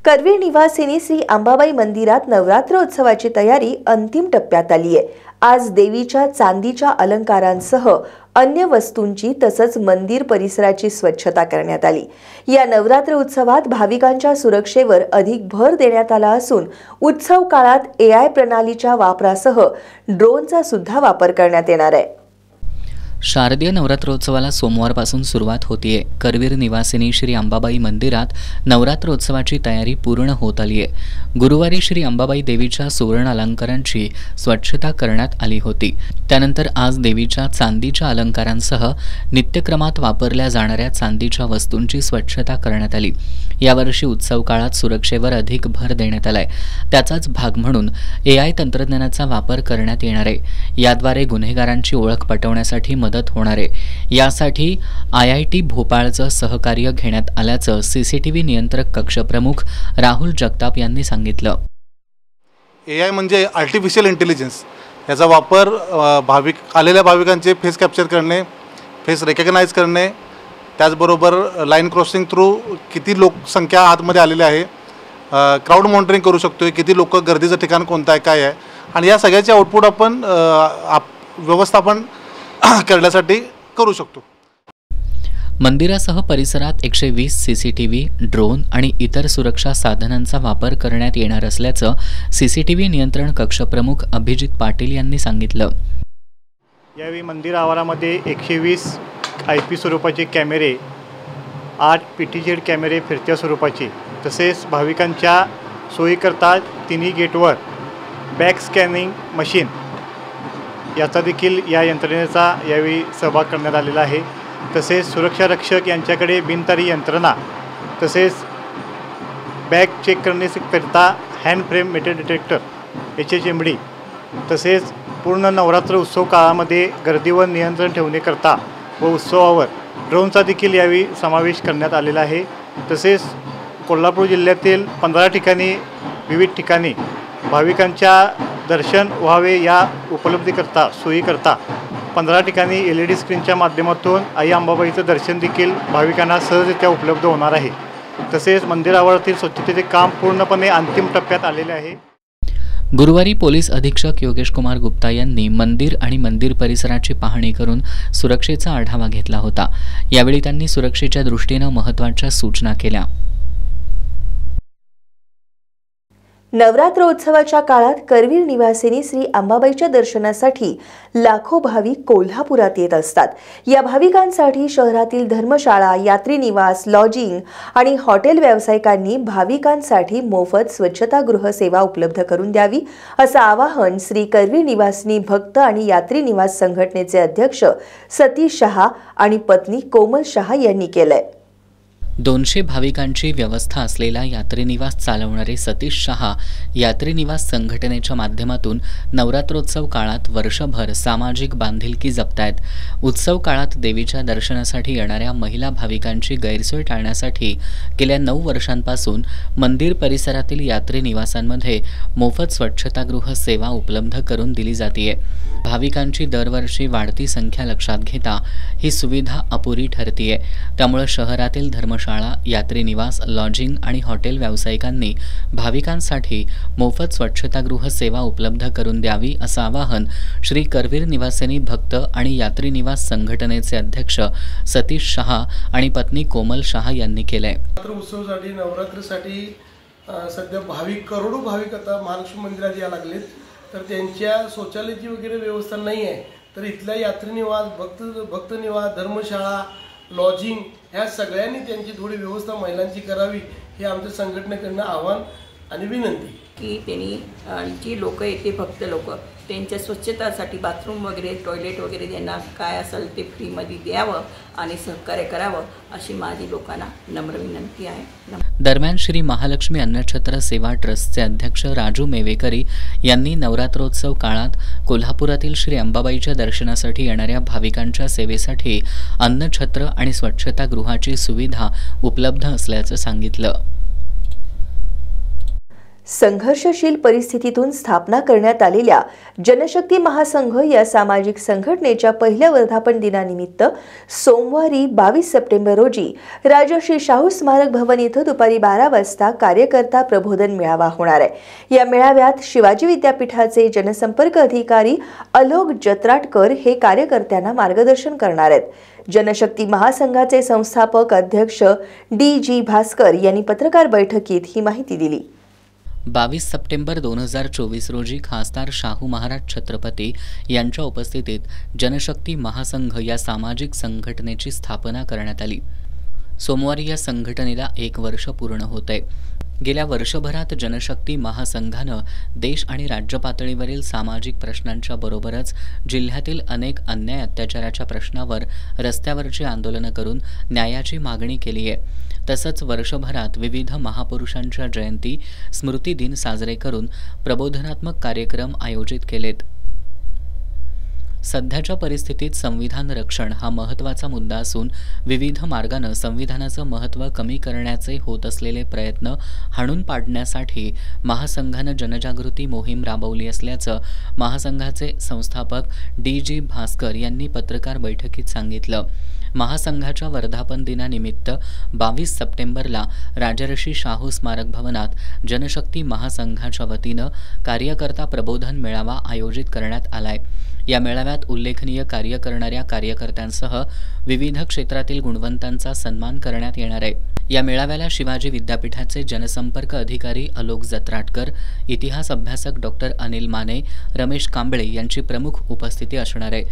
Speaker 1: करवीर निवासिनी श्री अंबाबाई मंदिरात नवरात्र उत्सवाची तयारी अंतिम टप्प्यात आली आहे. आज देवीच्या चांदीच्या अलंकारांसह अन्य वस्तूंची तसंच मंदिर परिसराची स्वच्छता करण्यात आली. या नवरात्र उत्सवात भाविकांच्या सुरक्षेवर अधिक भर देण्यात आला असून उत्सव काळात AI प्रणालीच्या वापरासह ड्रोनचा सुद्धा वापर करण्यात येणार आहे.
Speaker 2: शारदीय नवरात्रोत्सवाला सोमवारपासून सुरुवात होतीये. करवीर निवासिनी श्री अंबाबाई मंदिरात नवरात्रोत्सवाची तयारी पूर्ण होत आली आहे. गुरुवारी श्री अंबाबाई देवीच्या सुवर्ण अलंकारांची स्वच्छता करण्यात आली होती. त्यानंतर आज देवीच्या चांदीच्या अलंकारांसह नित्यक्रमात वापरल्या जाणाऱ्या चांदीच्या वस्तूंची स्वच्छता करण्यात आली. यावर्षी उत्सव काळात सुरक्षेवर अधिक भर देण्यात आलाय. त्याचाच भाग म्हणून AI तंत्रज्ञानाचा वापर करण्यात येणार आहे. याद्वारे गुन्हेगारांची ओळख पटवण्यासाठी मदत होणार आहे. यासाठी IIT भोपाळचं सहकार्य घेण्यात आल्याचं CCTV नियंत्रक कक्ष प्रमुख राहुल जगताप यांनी सांगितलं.
Speaker 8: AI म्हणजे आर्टिफिशियल इंटेलिजन्स, याचा वापर आलेल्या भाविकांचे फेस कॅप्चर करणे, फेस रेकग्नाइज करणे, त्याचबरोबर लाईन क्रॉसिंग थ्रू किती लोकसंख्या आतमध्ये आलेली आहे, क्राऊड मॉनिटरिंग करू शकतो, किती लोक गर्दीचं ठिकाण कोणतं आहे काय आहे, आणि या सगळ्याचे आउटपुट आपण व्यवस्थापन करण्यासाठी करू शकतो.
Speaker 2: मंदिरासह परिसरात 120 CCTV, ड्रोन आणि इतर सुरक्षा साधनांचा वापर करण्यात येणार असल्याचं CCTV नियंत्रण कक्ष प्रमुख अभिजित पाटील यांनी सांगितलं.
Speaker 9: यावेळी मंदिर आवारामध्ये 120 IP स्वरूपाचे कॅमेरे 8 PTZ कॅमेरे फिरत्या स्वरूपाचे तसेच भाविकांच्या सोयीकरता तिन्ही गेटवर बॅक स्कॅनिंग मशीन याचा देखील या यंत्रणेचा यावेळी सहभाग करण्यात आलेला आहे. तसेच सुरक्षा रक्षक यांच्याकडे बिनतारी यंत्रणा तसेच बॅग चेक करण्याकरिता hand frame metal detector HHMD तसेच पूर्ण नवरात्र उत्सव काळामध्ये गर्दीवर नियंत्रण ठेवण्याकरता व उत्सवावर ड्रोनचा देखील यावेळी समावेश करण्यात आलेला आहे. तसेच कोल्हापूर जिल्ह्यातील 15 ठिकाणी विविध ठिकाणी भाविकांच्या दर्शन व्हावे या उपलब्धीकरता सोयीकरता 15 ठिकाणी LED स्क्रीनच्या माध्यमातून आई अंबाबाईचं दर्शन देखील भाविकांना सहजरित्या उपलब्ध होणार आहे. तसेच मंदिर आवारातील स्वच्छतेचे काम पूर्णपणे अंतिम टप्प्यात आलेले आहे.
Speaker 2: गुरुवारी पोलीस अधीक्षक योगेश कुमार गुप्ता यांनी मंदिर आणि मंदिर परिसराची पाहणी करून सुरक्षेचा आढावा घेतला होता. यावेळी त्यांनी सुरक्षेच्या दृष्टीने महत्त्वाच्या सूचना केल्या.
Speaker 1: नवरात्रोत्सवाच्या काळात करवीर निवासिनी श्री अंबाबाईच्या दर्शनासाठी लाखो भाविक कोल्हापुरात येत असतात. या भाविकांसाठी शहरातील धर्मशाळा, यात्री निवास, लॉजिंग आणि हॉटेल व्यावसायिकांनी भाविकांसाठी मोफत स्वच्छतागृह सेवा उपलब्ध करून द्यावी असं आवाहन श्री करवीर निवासिनी भक्त आणि यात्री निवास संघटनेचे अध्यक्ष सतीश शहा आणि पत्नी कोमल शहा यांनी केलंय.
Speaker 2: 200 भाविकांची व्यवस्था असलेला यात्रीनिवास चालवणारे सतीश शहा यात्रीनिवास संघटनेच्या माध्यमातून नवरात्रोत्सव काळात वर्षभर सामाजिक बांधिलकी जपतायत. उत्सव काळात देवीच्या दर्शनासाठी येणाऱ्या महिला भाविकांची गैरसोय टाळण्यासाठी गेल्या 9 वर्षांपासून मंदिर परिसरातील यात्रीनिवासांमध्ये मोफत स्वच्छतागृह सेवा उपलब्ध करून दिली जाते. भाविकांची दरवर्षी वाढती संख्या लक्षात घेता ही सुविधा अपुरी ठरतीये. त्यामुळे शहरातील धर्मशाळा, यात्री निवास, लॉजिंग आणि हॉटेल व्यावसायिकांनी भाविकांसाठी मोफत स्वच्छतागृह सेवा उपलब्ध करून द्यावी असं आवाहन श्री करवीर निवासिनी भक्त आणि यात्री निवास संघटनेचे अध्यक्ष सतीश शहा आणि पत्नी कोमल शहा यांनी केलंय.
Speaker 10: उत्सवासाठी नवरात्रीसाठी सध्या करोडो भाविक आता महालक्ष्मी मंदिरात यायला लागलेत. तर त्यांच्या शौचालयाची वगैरे व्यवस्था नाही आहे. तर इथल्या यात्री निवास, भक्त निवास, धर्मशाळा, लॉजिंग ह्या सगळ्यांनी त्यांची थोडी व्यवस्था महिलांची करावी हे आमच्या संघटनेकडनं आव्हान आणि विनंती
Speaker 11: की त्यांनी जी लोक येते भक्त लोक त्यांच्या स्वच्छतासाठी बाथरूम वगैरे टॉयलेट वगैरे त्यांना काय असेल ते फ्रीमध्ये द्यावं आणि सहकार्य करावं अशी माझी लोकांना नम्र विनंती आहे.
Speaker 2: दरम्यान श्री महालक्ष्मी अन्नछत्र सेवा ट्रस्टचे अध्यक्ष राजू मेवेकरी यांनी नवरात्रोत्सव काळात कोल्हापुरातील श्री अंबाबाईच्या दर्शनासाठी येणाऱ्या भाविकांच्या सेवेसाठी अन्नछत्र आणि स्वच्छतागृहाची सुविधा उपलब्ध असल्याचं सांगितलं.
Speaker 1: संघर्षशील परिस्थितीतून स्थापना करण्यात आलेल्या जनशक्ती महासंघ या सामाजिक संघटनेच्या पहिल्या वर्धापन दिनानिमित्त सोमवारी 22 सप्टेंबर रोजी राजर्षी शाहू स्मारक भवन येथे दुपारी 12 वाजता कार्यकर्ता प्रबोधन मेळावा होणार आहे. या मेळाव्यात शिवाजी विद्यापीठाचे जनसंपर्क अधिकारी अलोक जत्राटकर हे कार्यकर्त्यांना मार्गदर्शन करणार आहेत. जनशक्ती महासंघाचे संस्थापक अध्यक्ष DG भास्कर यांनी पत्रकार बैठकीत ही माहिती दिली.
Speaker 2: 22 सप्टेंबर 2024 रोजी खासदार शाहू महाराज छत्रपती यांच्या उपस्थितीत जनशक्ती महासंघ या सामाजिक संघटनेची स्थापना करण्यात आली. सोमवारी या संघटनेला 1 वर्ष पूर्ण होतंय. गेल्या वर्षभरात जनशक्ती महासंघानं देश आणि राज्य पातळीवरील सामाजिक प्रश्नांच्या बरोबरच जिल्ह्यातील अनेक अन्याय अत्याचाराच्या प्रश्नावर रस्त्यावरची आंदोलनं करून न्यायाची मागणी केली आहे. तसंच वर्षभरात विविध महापुरुषांच्या जयंती, स्मृती दिन साजरे करून प्रबोधनात्मक कार्यक्रम आयोजित केलेत. सध्याच्या परिस्थितीत संविधान रक्षण हा महत्त्वाचा मुद्दा असून विविध मार्गाने संविधानाचं महत्त्व कमी करण्याचे होत असलेले प्रयत्न हाणून पाडण्यासाठी महासंघानं जनजागृती मोहीम राबवली असल्याचं महासंघाचे संस्थापक DG भास्कर यांनी पत्रकार बैठकीत सांगितलं. महासंघाच्या वर्धापन दिनानिमित्त 22 सप्टेंबरला राजर्षी शाहू स्मारक भवनात जनशक्ती महासंघाच्या वतीनं कार्यकर्ता प्रबोधन मेळावा आयोजित करण्यात आलाय. या मेळाव्यात उल्लेखनीय कार्य करणाऱ्या कार्यकर्त्यांसह विविध क्षेत्रातील गुणवंतांचा सन्मान करण्यात येणार आहे। या मेळाव्याला शिवाजी विद्यापीठाचे जनसंपर्क अधिकारी अलोक जत्राटकर, इतिहास अभ्यासक डॉक्टर अनिल माने, रमेश कांबळे यांची प्रमुख उपस्थिती असणार आहे।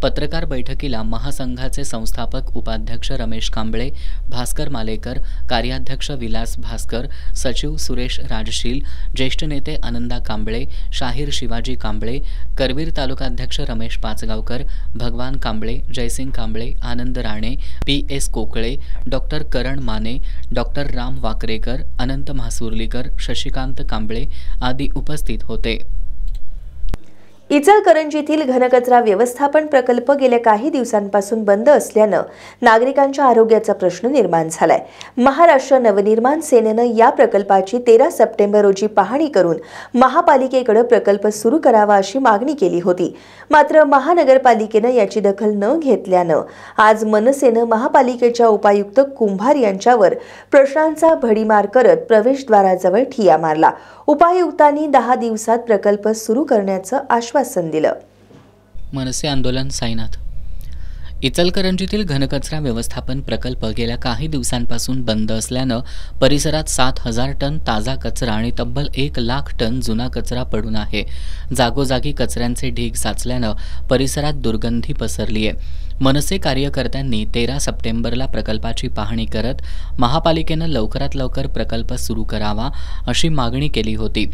Speaker 2: पत्रकार बैठकीला महासंघाचे संस्थापक उपाध्यक्ष रमेश कांबळे, भास्कर मालेकर, कार्याध्यक्ष विलास भास्कर, सचिव सुरेश राजशील, ज्येष्ठ नेते आनंदा कांबळे, शाहीर शिवाजी कांबळे, करवीर तालुकाध्यक्ष रमेश पाचगावकर, भगवान कांबळे, जयसिंग कांबळे, आनंद राणे, PS कोकळे, डॉक्टर करण माने, डॉक्टर राम वाकरेकर, अनंत म्हासुर्लीकर, शशिकांत कांबळे आदी उपस्थित होते।
Speaker 1: इचलकरंजीतील घनकचरा व्यवस्थापन प्रकल्प गेल्या काही दिवसांपासून बंद असल्यानं नागरिकांच्या आरोग्याचा प्रश्न निर्माण झालाय। महाराष्ट्र नवनिर्माण सेनेनं या प्रकल्पाची 13 सप्टेंबर रोजी पाहणी करून महापालिकेकडे प्रकल्प सुरू करावा अशी मागणी केली होती। मात्र महानगरपालिकेनं याची दखल न घेतल्यानं आज मनसेनं महापालिकेच्या उपायुक्त कुंभार यांच्यावर प्रश्नांचा भडीमार करत प्रवेशद्वाराजवळ ठिय्या मारला। उपायुक्तांनी 10 दिवसात प्रकल्प सुरू करण्याचं आश्वासन दिलं।
Speaker 2: मनसे आंदोलन साईनाथ। इचलकरंजीतील घनकचरा व्यवस्थापन प्रकल्प गेल्या काही दिवसांपासून बंद असल्यानं परिसरात 7000 टन ताजा कचरा आणि तब्बल 1 लाख टन जुना कचरा पडून आहे। जागोजागी कचऱ्यांचे ढीग साचल्यानं परिसरात दुर्गंधी पसरली आहे। मनसे कार्यकर्त्यांनी 13 सप्टेंबरला प्रकल्पाची पाहणी करत महापालिकेनं लवकरात लवकर प्रकल्प सुरू करावा अशी मागणी केली होती।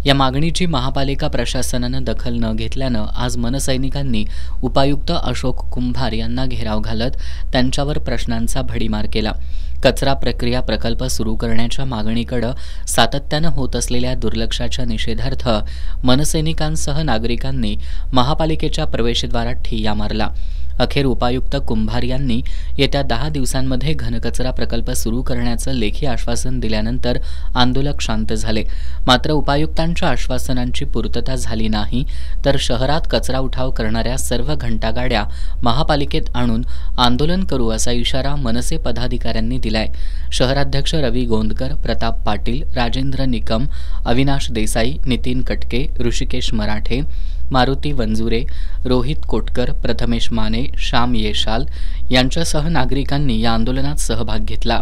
Speaker 2: या मागणीची महापालिका प्रशासनानं दखल न घेतल्यानं आज मनसैनिकांनी उपायुक्त अशोक कुंभार यांना घेराव घालत त्यांच्यावर प्रश्नांचा भडीमार केला। कचरा प्रक्रिया प्रकल्प सुरू करण्याच्या मागणीकडे सातत्यानं होत असलेल्या दुर्लक्षाच्या निषेधार्थ मनसैनिकांसह नागरिकांनी महापालिकेच्या प्रवेशद्वारात ठिय्या मारला। अखेर उपायुक्त कुंभार यांनी येत्या 10 दिवसांमध्ये घनकचरा प्रकल्प सुरू करण्याचं लेखी आश्वासन दिल्यानंतर आंदोलक शांत झाले। मात्र उपायुक्तांच्या आश्वासनांची पूर्तता झाली नाही तर शहरात कचरा उठाव करणाऱ्या सर्व घंटागाड्या महापालिकेत आणून आंदोलन करू असा इशारा मनसे पदाधिकाऱ्यांनी दिलाय। शहराध्यक्ष रवी गोंदकर, प्रताप पाटील, राजेंद्र निकम, अविनाश देसाई, नितीन कटके, ऋषिकेश मराठे, मारुती वंजुरे, रोहित कोटकर, प्रथमेश माने, श्याम येशाल यांच्यासह नागरिकांनी या आंदोलनात सहभाग घेतला।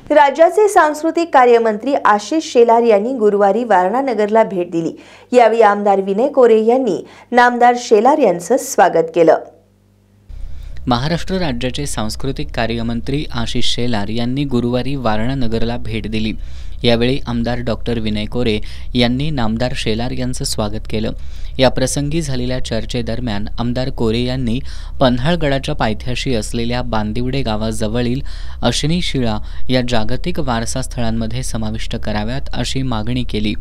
Speaker 1: राज्याचे सांस्कृतिक कार्यमंत्री आशिष शेलार यांनी गुरुवारी वारणा नगरला भेट दिली। यावेळी आमदार विनय कोरे यांनी नामदार शेलार यांचं स्वागत केलं।
Speaker 2: महाराष्ट्र राज्याचे सांस्कृतिक कार्यमंत्री आशिष शेलार यांनी गुरुवारी वारणा नगरला भेट दिली। यावेळी आमदार डॉक्टर विनय कोरे यांनी नामदार शेलार यांचं स्वागत केलं। या प्रसंगी झालेल्या चर्चेदरम्यान आमदार कोरे यांनी पन्हाळगडाच्या पायथ्याशी असलेल्या बांदिवडे गावाजवळील अश्विनी शिळा या जागतिक वारसा स्थळांमध्ये समाविष्ट कराव्यात अशी मागणी केली।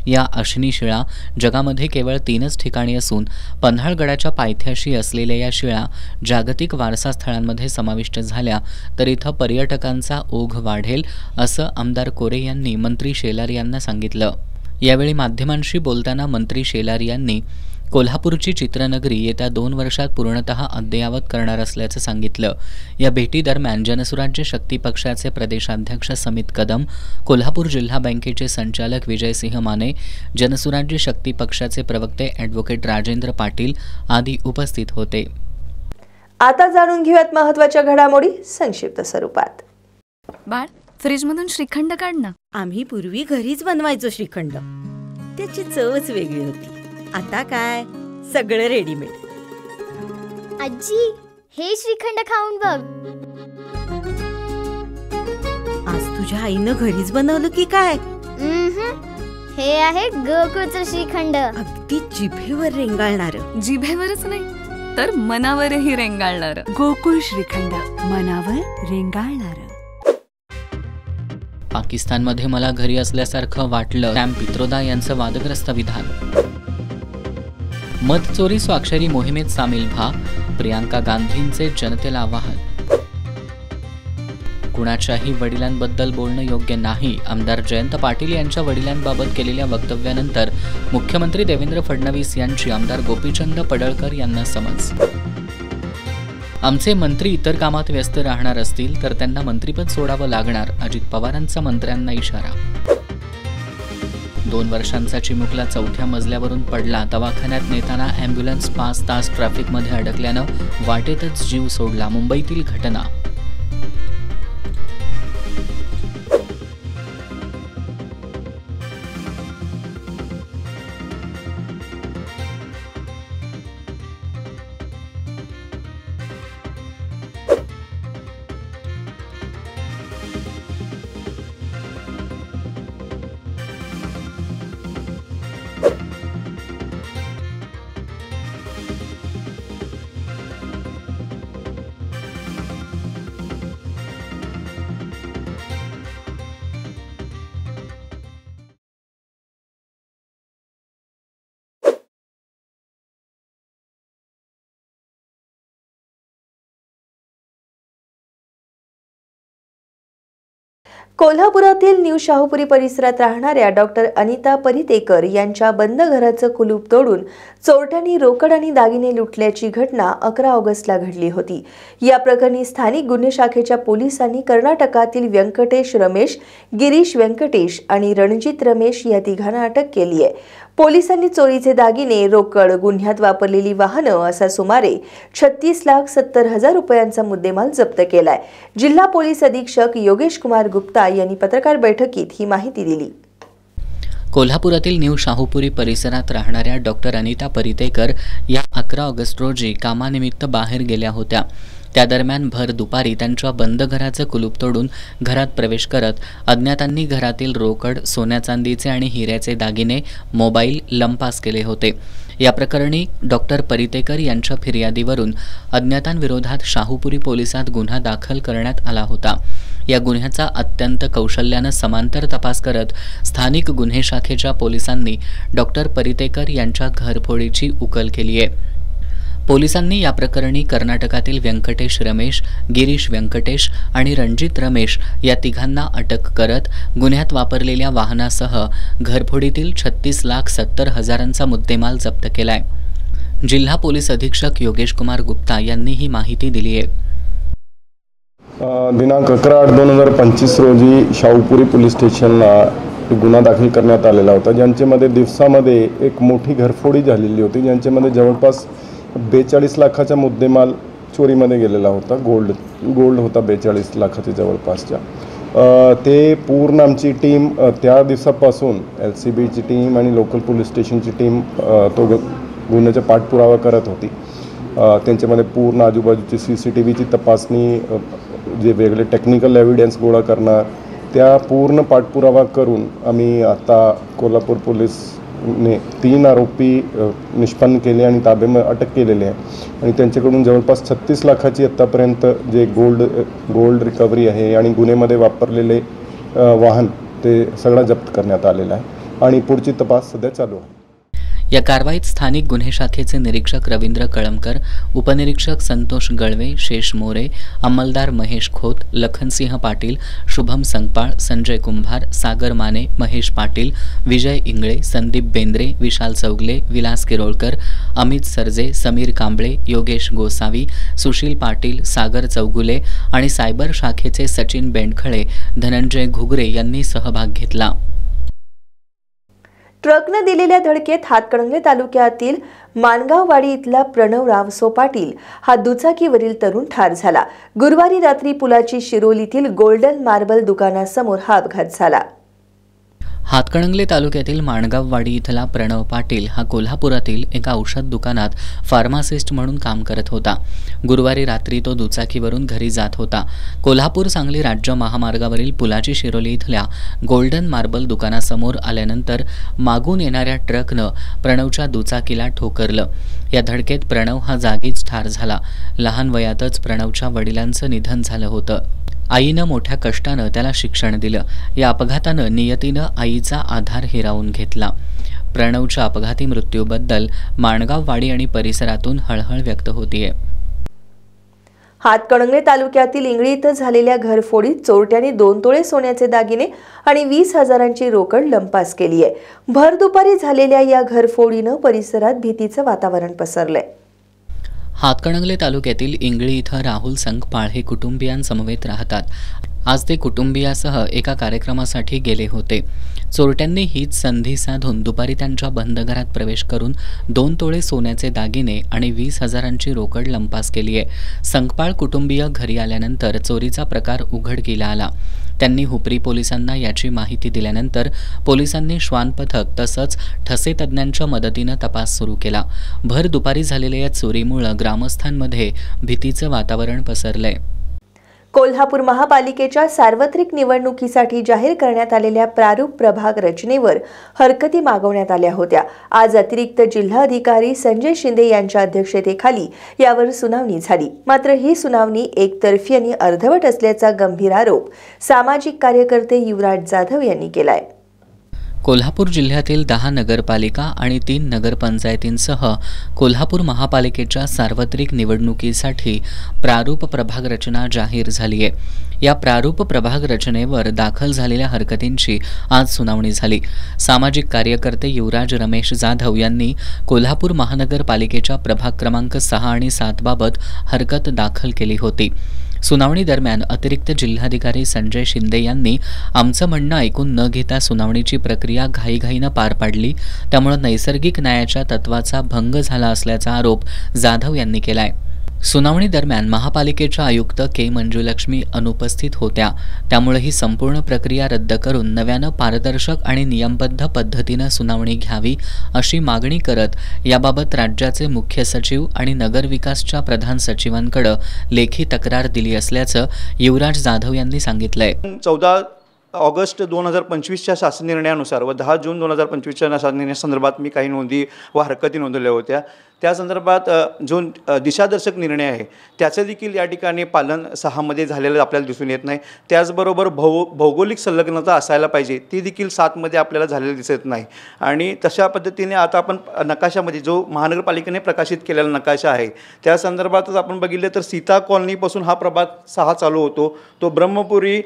Speaker 2: या अश्विनी शिळा जगामध्ये केवळ 3च ठिकाणी असून पन्हाळगडाच्या पायथ्याशी असलेल्या या शिळा जागतिक वारसा स्थळांमध्ये समाविष्ट झाल्या तर इथं पर्यटकांचा ओघ वाढेल असं आमदार कोरे यांनी मंत्री शेलार यांना सांगितलं। यावेळी माध्यमांशी बोलताना मंत्री शेलार यांनी कोल्हापूरची चित्रनगरी येत्या 2 वर्षात पूर्णतः अद्ययावत करणार असल्याचं सांगितलं। या भेटीदरम्यान जनसुराज्य शक्ती पक्षाचे प्रदेशाध्यक्ष समित कदम, कोल्हापूर जिल्हा बँकेचे संचालक विजयसिंह माने, जनसुराज्य शक्ती पक्षाचे प्रवक्ते ॲडव्होकेट राजेंद्र पाटील आदी उपस्थित होते।
Speaker 1: आता जाणून घेऊयात महत्त्वाच्या घडामोडी संक्षिप्त स्वरूपात।
Speaker 12: बाळ, फ्रीजमधून श्रीखंड काढ ना।
Speaker 13: आम्ही पूर्वी घरीच बनवायचो श्रीखंड, त्याची चवच वेगळी होती। आता काय सगळं रेडीमेड।
Speaker 14: आजी, हे श्रीखंड खाऊन बघ।
Speaker 13: आज तुझ्या आईनं घरीच बनवलं की काय?
Speaker 14: हे आहे गोकुळचं श्रीखंड।
Speaker 13: अगदी जिभेवर रेंगाळणार।
Speaker 12: जिभेवरच नाही तर मनावरही रेंगाळणार। गोकुळ श्रीखंड, मनावर रेंगाळणार।
Speaker 2: पाकिस्तानमध्ये मला घरी असल्यासारखं वाटलं, सॅम पित्रोदा यांचं वादग्रस्त विधान। मतचोरी स्वाक्षरी मोहिमेत सामील व्हा, प्रियांका गांधींचे जनतेला आवाहन। कुणाच्याही वडिलांबद्दल बोलणं योग्य नाही, आमदार जयंत पाटील यांच्या वडिलांबाबत केलेल्या वक्तव्यानंतर मुख्यमंत्री देवेंद्र फडणवीस यांची आमदार गोपीचंद पडळकर यांना समज। आमचे मंत्री इतर कामात व्यस्त राहणार असतील तर त्यांना मंत्रिपद सोडावं लागणार, अजित पवारांचा मंत्र्यांना इशारा। 2 वर्षांचा चिमुकला 4थ्या मजल्यावरून पडला. दवाखान्यात नेताना ॲम्ब्युलन्स 5 तास ट्रॅफिकमध्ये अडकल्यानं वाटेतच जीव सोडला. मुंबईतील घटना.
Speaker 1: कोल्हापुरातील न्यू शाहूपुरी परिसरात राहणाऱ्या डॉक्टर अनिता परितेकर यांच्या बंद घराचं कुलूप तोडून चोरट्यांनी रोकड आणि दागिने लुटल्याची घटना 11 ऑगस्टला घडली होती. या प्रकरणी स्थानिक गुन्हे शाखेच्या पोलिसांनी कर्नाटकातील व्यंकटेश रमेश, गिरीश व्यंकटेश आणि रणजित रमेश या तिघांना अटक केली आहे. पोलिसांनी चोरीचे दागिने, रोकड, गुन्ह्यात वापरलेली वाहनं असा सुमारे 36,70,000 रुपयांचा मुद्देमाल जप्त केलाय. जिल्हा पोलीस अधीक्षक योगेश कुमार गुप्ता यांनी पत्रकार बैठकीत ही माहिती दिली.
Speaker 2: कोल्हापुरातील न्यू शाहूपुरी परिसरात राहणाऱ्या डॉक्टर अनिता परितेकर या 11 ऑगस्ट रोजी कामानिमित्त बाहेर गेल्या होत्या. त्या दरम्यान भर दुपारी त्यांच्या बंद घराचं कुलूप तोडून घरात प्रवेश करत अज्ञातांनी घरातील रोकड, सोन्या चांदीचे आणि हिऱ्याचे दागिने, मोबाईल लंपास केले होते. या प्रकरणी डॉक्टर परितेकर यांच्या फिर्यादीवरून अज्ञातांविरोधात शाहूपुरी पोलिसात गुन्हा दाखल करण्यात आला होता. या गुन्ह्याचा अत्यंत कौशल्यानं समांतर तपास करत स्थानिक गुन्हे शाखेच्या पोलिसांनी डॉक्टर परितेकर यांच्या घरफोडीची उकल केली आहे. पोलिसांनी या प्रकरणी कर्नाटकातील व्यंकटेश रमेश, गिरीश व्यंकटेश आणि रणजित रमेश या तिघांना अटक करत गुन्ह्यात वापरलेल्या वाहनासह घरफोडीतील 36,70,000चा मुद्देमाल जप्त केलाय. जिल्हा पोलीस अधीक्षक योगेश कुमार गुप्ता यांनी ही माहिती दिली आहे.
Speaker 15: दिनांक 11/8/2025 रोजी शाहूपुरी पोलीस स्टेशनला गुन्हा दाखल करण्यात आलेला होता, ज्यांच्यामध्ये दिवसामध्ये एक मोठी घरफोडी झालेली होती, ज्यांच्यामध्ये जवळपास 42 लाखाचा मुद्देमाल चोरीमध्ये गेलेला होता. गोल्ड होता 42 लाखाच्या जवळपासच्या. ते पूर्ण आमची टीम त्या दिवसापासून LCBची टीम आणि लोकल पोलीस स्टेशनची टीम तो गुन्ह्याचा पाठपुरावा करत होती. त्यांच्यामध्ये पूर्ण आजूबाजूची CCTVची तपासणी, जे वेगळे टेक्निकल एव्हिडन्स गोळा करणार, त्या पूर्ण पाठपुरावा करून आम्ही आता कोल्हापूर पोलीसने 3 आरोपी निष्पन्न केले आणि ताब्यामध्ये अटक केलेली आहे. आणि त्यांच्याकडून जवळपास 36 लाखाची आत्तापर्यंत जे गोल्ड रिकव्हरी आहे आणि गुन्ह्यामध्ये वापरलेले वाहन ते सगळं जप्त करण्यात आलेलं आहे आणि पुढची तपास सध्या चालू आहे.
Speaker 2: या कारवाईत स्थानिक गुन्हे शाखेचे निरीक्षक रवींद्र कळमकर, उपनिरीक्षक संतोष गळवे, शेष मोरे, अंमलदार महेश खोत, लखनसिंह पाटील, शुभम संगपाळ, संजय कुंभार, सागर माने, महेश पाटील, विजय इंगळे, संदीप बेंद्रे, विशाल चौगले, विलास किरोळकर, अमित सरजे, समीर कांबळे, योगेश गोसावी, सुशील पाटील, सागर चौगुले आणि सायबर शाखेचे सचिन बेंडखळे, धनंजय घुगरे यांनी सहभाग घेतला.
Speaker 1: ट्रकनं दिलेल्या धडकेत हातकणंगले तालुक्यातील माणगाववाडी इथला प्रणवराव सोपाटील हा दुचाकीवरील तरुण ठार झाला. गुरुवारी रात्री पुलाची शिरोलीतील गोल्डन मार्बल दुकानासमोर हा अपघात झाला.
Speaker 2: हातकणंगले तालुक्यातील माणगाववाडी इथला प्रणव पाटील हा कोल्हापुरातील एका औषध दुकानात फार्मासिस्ट म्हणून काम करत होता. गुरुवारी रात्री तो दुचाकीवरून घरी जात होता. कोल्हापूर सांगली राज्य महामार्गावरील पुलाची शिरोली इथल्या गोल्डन मार्बल दुकानासमोर आल्यानंतर मागून येणाऱ्या ट्रकनं प्रणवच्या दुचाकीला ठोकरलं. या धडकेत प्रणव हा जागीच ठार झाला. लहान वयातच प्रणवच्या वडिलांचं निधन झालं होतं. आईनं मोठ्या कष्टानं त्याला शिक्षण दिलं. या अपघातानं नियतीनं आईचा आधार हिरावून घेतला. प्रणवच्या अपघाती मृत्यूबद्दल माणगाववाडी आणि परिसरातून हळहळ व्यक्त होतीये.
Speaker 1: हातकणंगले तालुक्यातील इंगळी इथं झालेल्या घरफोडीत चोरट्यांनी 2 तोळे सोन्याचे दागिने आणि 20,000ची रोकड लंपास केली आहे. भर दुपारी झालेल्या या घरफोडीनं परिसरात भीतीचं वातावरण पसरलंय.
Speaker 2: हातकणंगले तालुक्यातील इंगळी इथं राहुल संगपाळ हे कुटुंबियांसमवेत राहतात. आज ते कुटुंबियासह एका कार्यक्रमासाठी गेले होते. चोरट्यांनी हीच संधी साधून दुपारी त्यांच्या बंद घरात प्रवेश करून 2 तोळे सोन्याचे दागिने आणि 20,000ची रोकड लंपास केली आहे. संकपाळ कुटुंबीय घरी आल्यानंतर चोरीचा प्रकार उघडकीला आला. त्यांनी हुपरी पोलिसांना याची माहिती दिल्यानंतर पोलिसांनी श्वान पथक तसंच ठसे तज्ज्ञांच्या मदतीनं तपास सुरू केला. भर दुपारी झालेल्या या चोरीमुळे ग्रामस्थांमध्ये भीतीचं वातावरण पसरलंय.
Speaker 1: कोल्हापूर महापालिकेच्या सार्वत्रिक निवडणुकीसाठी जाहीर करण्यात आलेल्या प्रारूप प्रभाग रचनेवर हरकती मागवण्यात आल्या होत्या. आज अतिरिक्त जिल्हाधिकारी संजय शिंदे यांच्या अध्यक्षतेखाली यावर सुनावणी झाली. मात्र ही सुनावणी एकतर्फी आणि अर्धवट असल्याचा गंभीर आरोप सामाजिक कार्यकर्ते युवराज जाधव यांनी केलाय.
Speaker 2: कोल्हापूर जिल्ह्यातील 10 नगरपालिका आणि 3 नगरपंचायतींसह कोल्हापूर महापालिकेच्या सार्वत्रिक निवडणुकीसाठी प्रारूप प्रभाग रचना जाहीर झाली आहे. या प्रारूप प्रभाग रचनेवर दाखल झालेल्या हरकतींची आज सुनावणी झाली. सामाजिक कार्यकर्ते युवराज रमेश जाधव यांनी कोल्हापूर महानगरपालिकेच्या प्रभाग क्रमांक 6 आणि 7 बाबत हरकत दाखल केली होती. सुनावणी दरम्यान अतिरिक्त जिल्हाधिकारी संजय शिंदे यांनी आमचं म्हणणं ऐकून न घेता सुनावणीची प्रक्रिया घाईघाईनं पार पाडली. त्यामुळे नैसर्गिक न्यायाच्या तत्वाचा भंग झाला असल्याचा आरोप जाधव यांनी केलाय. सुनावणी दरम्यान महापालिकेच्या आयुक्त के मंजुलक्ष्मी अनुपस्थित होत्या. त्यामुळे ही संपूर्ण प्रक्रिया रद्द करून नव्यानं पारदर्शक आणि नियमबद्ध पद्धतीनं सुनावणी घ्यावी अशी मागणी करत याबाबत राज्याचे मुख्य सचिव आणि नगरविकासच्या प्रधान सचिवांकडे लेखी तक्रार दिली असल्याचं युवराज जाधव यांनी सांगितलंय.
Speaker 16: 14 ऑगस्ट 2025च्या शासन निर्णयानुसार व 10 जून 2025च्या शासन निर्णयासंदर्भात मी काही नोंदी व हरकती नोंदवल्या होत्या. त्या संदर्भात जो दिशादर्शक निर्णय आहे त्याचे देखील या ठिकाणी पालन 6 मध्ये झालेलं आपल्याला दिसून येत नाही. त्याचबरोबर भौगोलिक संलग्नता असायला पाहिजे ती देखील 7 मध्ये आपल्याला झालेलं दिसत नाही. आणि तशा पद्धतीने आता आपण नकाशामध्ये जो महानगरपालिकेने प्रकाशित केलेला नकाशा आहे त्या संदर्भातच आपण बघितलं तर सीता कॉलनीपासून हा प्रभाग 6 चालू होतो. तो ब्रह्मपुरी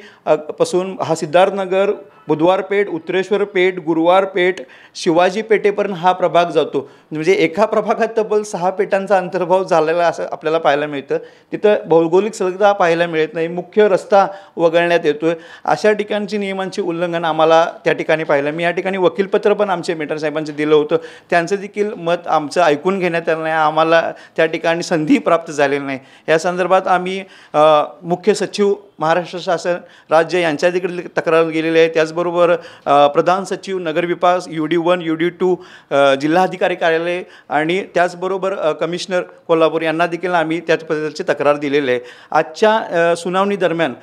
Speaker 16: पासून हा सिद्धार्थनगर, बुधवारपेठ, उत्तरेश्वर पेठ, गुरुवार पेठ, शिवाजी पेठेपर्यंत हा प्रभाग जातो. म्हणजे एका प्रभागात तब्बल 6 पेठांचा अंतर्भाव झालेला असं आपल्याला पाहायला मिळतं. तिथं भौगोलिक संलग्नता पाहायला मिळत नाही. मुख्य रस्ता वगळण्यात येतोय. अशा ठिकाणची नियमांची उल्लंघन आम्हाला त्या ठिकाणी पाहिलं. मी या ठिकाणी वकीलपत्र पण आमचे मेटर साहेबांचं दिलं होतं. त्यांचं देखील मत आमचं ऐकून घेण्यात आलं नाही. आम्हाला त्या ठिकाणी संधी प्राप्त झालेली नाही. या संदर्भात आम्ही मुख्य सचिव महाराष्ट्र शासन राज्य यांच्या देखील तक्रार गेलेली आहे. त्याचबरोबर प्रधान सचिव नगरविकास UD1 UD2 जिल्हाधिकारी कार्यालय आणि त्याचबरोबर कमिशनर कोल्हापूर यांना देखील आम्ही त्याच पद्धतीची तक्रार दिलेली आहे. आजच्या सुनावणी दरम्यान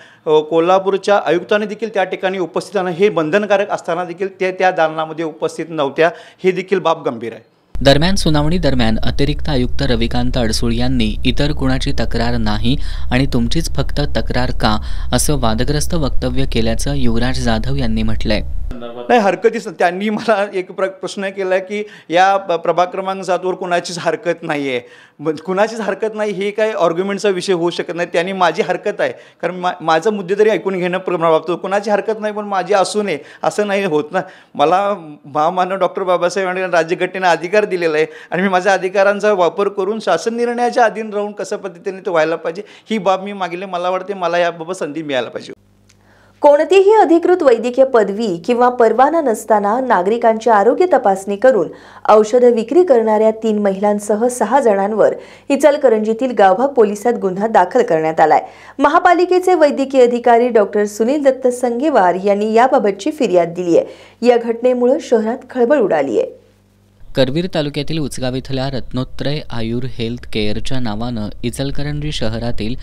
Speaker 16: कोल्हापूरच्या आयुक्तांनी देखील त्या ठिकाणी उपस्थित राहणं हे बंधनकारक असताना देखील त्या दालनामध्ये उपस्थित नव्हत्या. हे देखील बाब गंभीर आहे.
Speaker 2: दरम्यान सुनावणी दरम्यान अतिरिक्त आयुक्त रविकांत अडसूळ यांनी इतर कुणाची तक्रार नाही आणि तुमचीच फक्त तक्रार का असं वादग्रस्त वक्तव्य केल्याचं युवराज जाधव यांनी म्हटलंय.
Speaker 16: नाही, हरकतीच त्यांनी मला एक प्रश्न केला की या प्रभाग क्रमांक 7वर कुणाचीच हरकत नाही आहे. कुणाचीच हरकत नाही हे काय आर्ग्युमेंटचा विषय होऊ शकत नाही. त्यांनी माझी हरकत आहे कारण माझं मुद्दे तरी ऐकून घेणं प्रभावतो. कुणाची हरकत नाही पण माझी असू नये असं नाही होत ना. मला महामानव डॉक्टर बाबासाहेब आणि राज्यघटनेने अधिकार दिलेला आहे आणि मी माझ्या अधिकारांचा वापर करून शासन निर्णयाच्या अधीन राहून कसं पद्धतीने तो व्हायला पाहिजे ही बाब मी मागेले. मला वाटते मला याबाबत संधी मिळायला पाहिजे.
Speaker 1: कोणतीही अधिकृत वैद्यकीय पदवी किंवा परवाना नसताना नागरिकांची आरोग्य तपासणी करून औषध विक्री करणाऱ्या 3 महिलांसह 6 जणांवर इचलकरंजीतील गावभाग पोलिसात गुन्हा दाखल करण्यात आलाय. महापालिकेचे वैद्यकीय अधिकारी डॉक्टर सुनील दत्त संगेवार यांनी याबाबतची फिर्याद दिली आहे. या घटनेमुळे शहरात खळबळ उडाली आहे.
Speaker 2: करवीर तालुक्यातील उचगाव इथल्या रत्नोत्रय आयुर हेल्थ केअरच्या नावानं इचलकरंजी शहरातील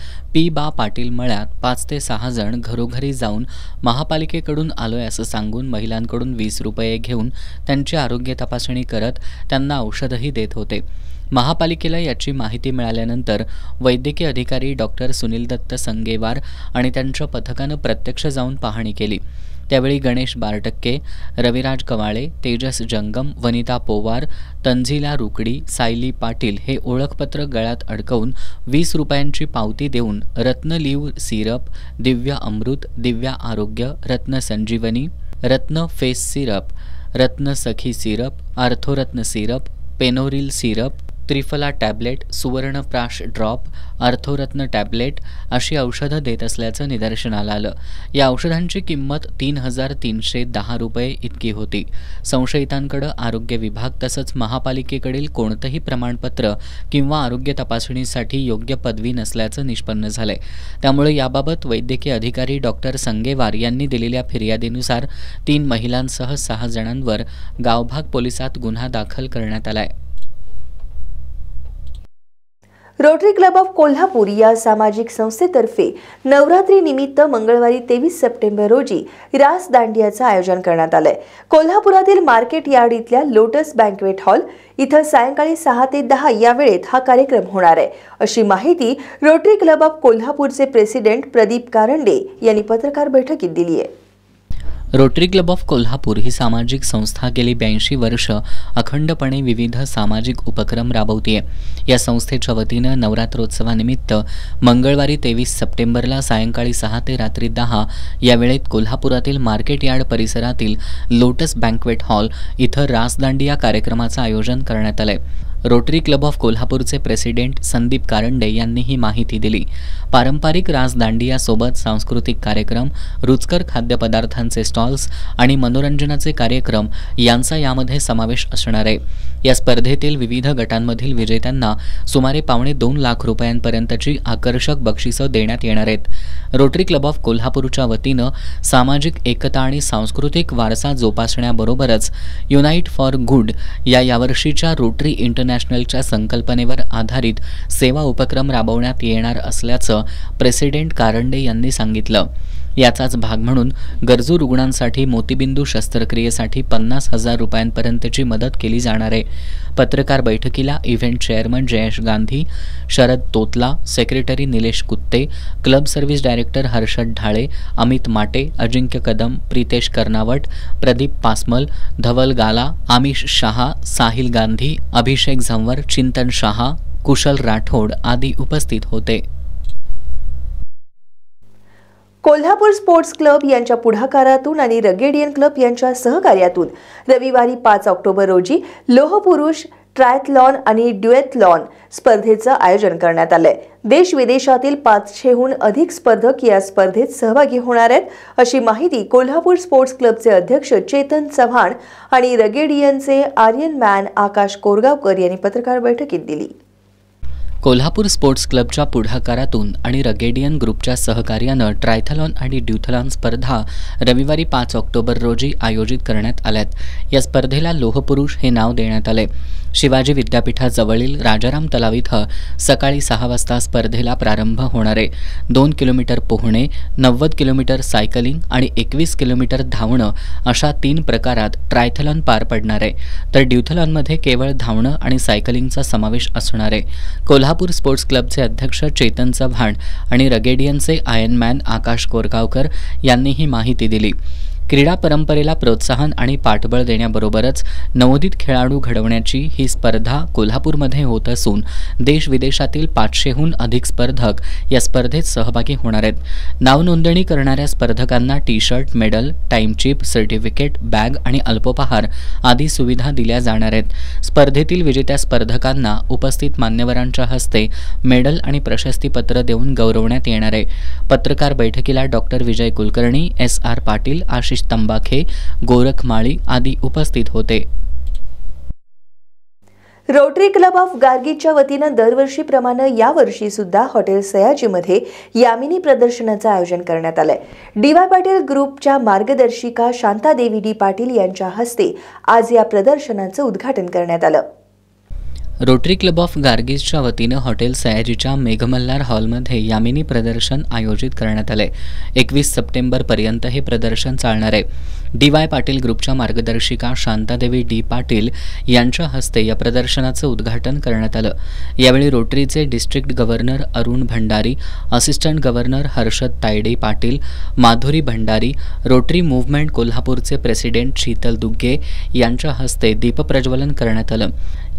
Speaker 2: बा पाटील मळ्यात 5 ते 6 जण घरोघरी जाऊन महापालिकेकडून आलोय असं सांगून महिलांकडून 20 रुपये घेऊन त्यांची आरोग्य तपासणी करत त्यांना औषधही देत होते. महापालिकेला याची माहिती मिळाल्यानंतर वैद्यकीय अधिकारी डॉक्टर सुनील दत्त संगेवार आणि त्यांच्या पथकानं प्रत्यक्ष जाऊन पाहणी केली. त्यावेळी गणेश बारटक्के, रविराज कवाळे, तेजस जंगम, वनिता पोवार, तंझिला रुकडी, सायली पाटील हे ओळखपत्र गळ्यात अडकवून 20 रुपयांची पावती देऊन रत्न लिव्ह सिरप, दिव्य अमृत, दिव्या आरोग्य, रत्न संजीवनी, रत्न face syrup, Ratna Sakhi syrup, Orthoratna syrup, Penoril syrup, Triphala tablet, Suvarnaprash drop, Orthoratna tablet अशी औषधं देत असल्याचं निदर्शनाला आलं. या औषधांची किंमत 3,310 रुपये इतकी होती. संशयितांकडे आरोग्य विभाग तसंच महापालिकेकडील कोणतंही प्रमाणपत्र किंवा आरोग्य तपासणीसाठी योग्य पदवी नसल्याचं निष्पन्न झालंय. त्यामुळे याबाबत वैद्यकीय अधिकारी डॉक्टर संगेवार यांनी दिलेल्या फिर्यादीनुसार 3 महिलांसह 6 जणांवर गावभाग पोलिसात गुन्हा दाखल करण्यात आलाय.
Speaker 1: रोटरी क्लब ऑफ कोल्हापूर या सामाजिक संस्थेतर्फे नवरात्री निमित्त मंगळवारी 23 सप्टेंबर रोजी रास दांडियाचं आयोजन करण्यात आलंय. कोल्हापुरातील मार्केट यार्ड इथल्या लोटस बँक्वेट हॉल इथं सायंकाळी 6 ते 10 या वेळेत हा कार्यक्रम होणार आहे, अशी माहिती रोटरी क्लब ऑफ कोल्हापूरचे प्रेसिडेंट प्रदीप कारंडे यांनी पत्रकार बैठकीत दिली आहे.
Speaker 2: रोटरी क्लब ऑफ कोल्हापूर ही सामाजिक संस्था गेली 82 वर्ष अखंडपणे विविध सामाजिक उपक्रम राबवते. या संस्थेच्या वतीनं नवरात्रोत्सवानिमित्त मंगळवारी 23 सप्टेंबरला सायंकाळी 6 ते रात्री 10 या वेळेत कोल्हापुरातील मार्केट यार्ड परिसरातील लोटस बँक्वेट हॉल इथं रासदांडिया कार्यक्रमाचं आयोजन करण्यात आलंय. रोटरी क्लब ऑफ कोल्हापूरचे प्रेसिडेंट संदीप कारंडे यांनी ही माहिती दिली. पारंपरिक रास दांडियासोबत सांस्कृतिक कार्यक्रम, रुचकर खाद्यपदार्थांचे स्टॉल्स आणि मनोरंजनाचे कार्यक्रम यांचा यामध्ये समावेश असणार आहे. या स्पर्धेतील विविध गटांमधील विजेत्यांना सुमारे 2.25 लाख रुपयांपर्यंतची आकर्षक बक्षिसं देण्यात येणार आहेत. रोटरी क्लब ऑफ कोल्हापूरच्या वतीनं सामाजिक एकता आणि सांस्कृतिक वारसा जोपासण्याबरोबरच युनाइट फॉर गुड या यावर्षीच्या रोटरी इंटरनॅशनलच्या संकल्पनेवर आधारित सेवा उपक्रम राबवण्यात येणार असल्याचं प्रेसिडेंट कारंडे यांनी सांगितलं. याचाच भाग म्हणून गरजू रुग्णांसाठी मोतीबिंदू शस्त्रक्रियेसाठी 50,000 रुपयांपर्यंतची मदत केली जाणार आहे. पत्रकार बैठकीला event chairman Jayesh Gandhi, Sharad Totla, secretary Nilesh Kutte, club service director Harshad Dhale, Amit Mate, Ajinkya Kadam, Pritesh Karnavat, Pradeep पासमल, धवल गाला, आमिष शहा, साहिल गांधी, अभिषेक झंवर, चिंतन शहा, कुशल राठोड आदी उपस्थित होते.
Speaker 1: कोल्हापूर स्पोर्ट्स क्लब यांच्या पुढाकारातून आणि रगेडियन क्लब यांच्या सहकार्यातून रविवारी 5 ऑक्टोबर रोजी लोहपुरुष ट्रायथलॉन आणि ड्युएथलॉन स्पर्धेचं आयोजन करण्यात आलंय. देश विदेशातील 500हून अधिक स्पर्धक या स्पर्धेत सहभागी होणार आहेत, अशी माहिती कोल्हापूर स्पोर्ट्स क्लबचे अध्यक्ष चेतन चव्हाण आणि रगेडियनचे आर्यन मॅन आकाश कोरगावकर यांनी पत्रकार बैठकीत दिली.
Speaker 2: कोल्हापूर स्पोर्ट्स क्लबच्या पुढाकारातून आणि रगेडियन ग्रुपच्या सहकार्यानं ट्रायथलॉन आणि ड्युथलॉन स्पर्धा रविवारी 5 ऑक्टोबर रोजी आयोजित करण्यात आल्यात. या स्पर्धेला लोहपुरुष हे नाव देण्यात आले. शिवाजी विद्यापीठाजवळील राजाराम तलाव इथं सकाळी 6 वाजता स्पर्धेला प्रारंभ होणार आहे. 2 किलोमीटर पोहणे, 90 किलोमीटर सायकलिंग आणि 21 किलोमीटर धावणं अशा 3 प्रकारात ट्रायथलॉन पार पडणार आहे. तर ड्युथलॉनमध्ये केवळ धावणं आणि सायकलिंगचा समावेश असणार आहे. कोल्हापूर स्पोर्ट्स क्लबचे अध्यक्ष चेतन चव्हाण आणि रगेडियनचे आयर्नमॅन आकाश कोरगावकर यांनी ही माहिती दिली. क्रीडा परंपरेला प्रोत्साहन आणि पाठबळ देण्याबरोबरच नवोदित खेळाडू घडवण्याची ही स्पर्धा कोल्हापूरमध्ये होत असून देश विदेशातील 500हून अधिक स्पर्धक या स्पर्धेत सहभागी होणार आहेत. नावनोंदणी करणाऱ्या स्पर्धकांना टी-शर्ट, मेडल, टाइमचिप, सर्टिफिकेट, बॅग आणि अल्पोपहार आदी सुविधा दिल्या जाणार आहेत. स्पर्धेतील विजेत्या स्पर्धकांना उपस्थित मान्यवरांच्या हस्ते मेडल आणि प्रशस्तीपत्र देऊन गौरवण्यात येणार आहे. पत्रकार बैठकीला डॉक्टर विजय कुलकर्णी, SR पाटील, आशिष तंबाखे, गोरख माळी आदी उपस्थित होते.
Speaker 1: रोटरी क्लब ऑफ गार्गीच्या वतीनं दरवर्षीप्रमाणे यावर्षी सुद्धा हॉटेल सयाजीमध्ये यामिनी प्रदर्शनाचं आयोजन करण्यात आलंय. DY पाटील ग्रुपच्या मार्गदर्शिका शांतादेवी D पाटील यांच्या हस्ते आज या प्रदर्शनाचं उद्घाटन करण्यात आलं.
Speaker 2: रोटरी क्लब ऑफ गार्गीजच्या वतीनं हॉटेल सयाजीच्या मेघमल्हार हॉलमध्ये यामिनी प्रदर्शन आयोजित करण्यात आले. 21 सप्टेंबरपर्यंत हे प्रदर्शन चालणार आहे. DY पाटील ग्रुपच्या मार्गदर्शिका शांतादेवी D पाटील यांच्या हस्ते या प्रदर्शनाचं उद्घाटन करण्यात आलं. यावेळी रोटरीचे district governor Arun Bhandari, assistant governor Harshad Tayade Patil, Madhuri Bhandari, rotary movement कोल्हापूरचे प्रेसिडेंट शीतल दुग्गे यांच्या हस्ते दीपप्रज्वलन करण्यात आलं.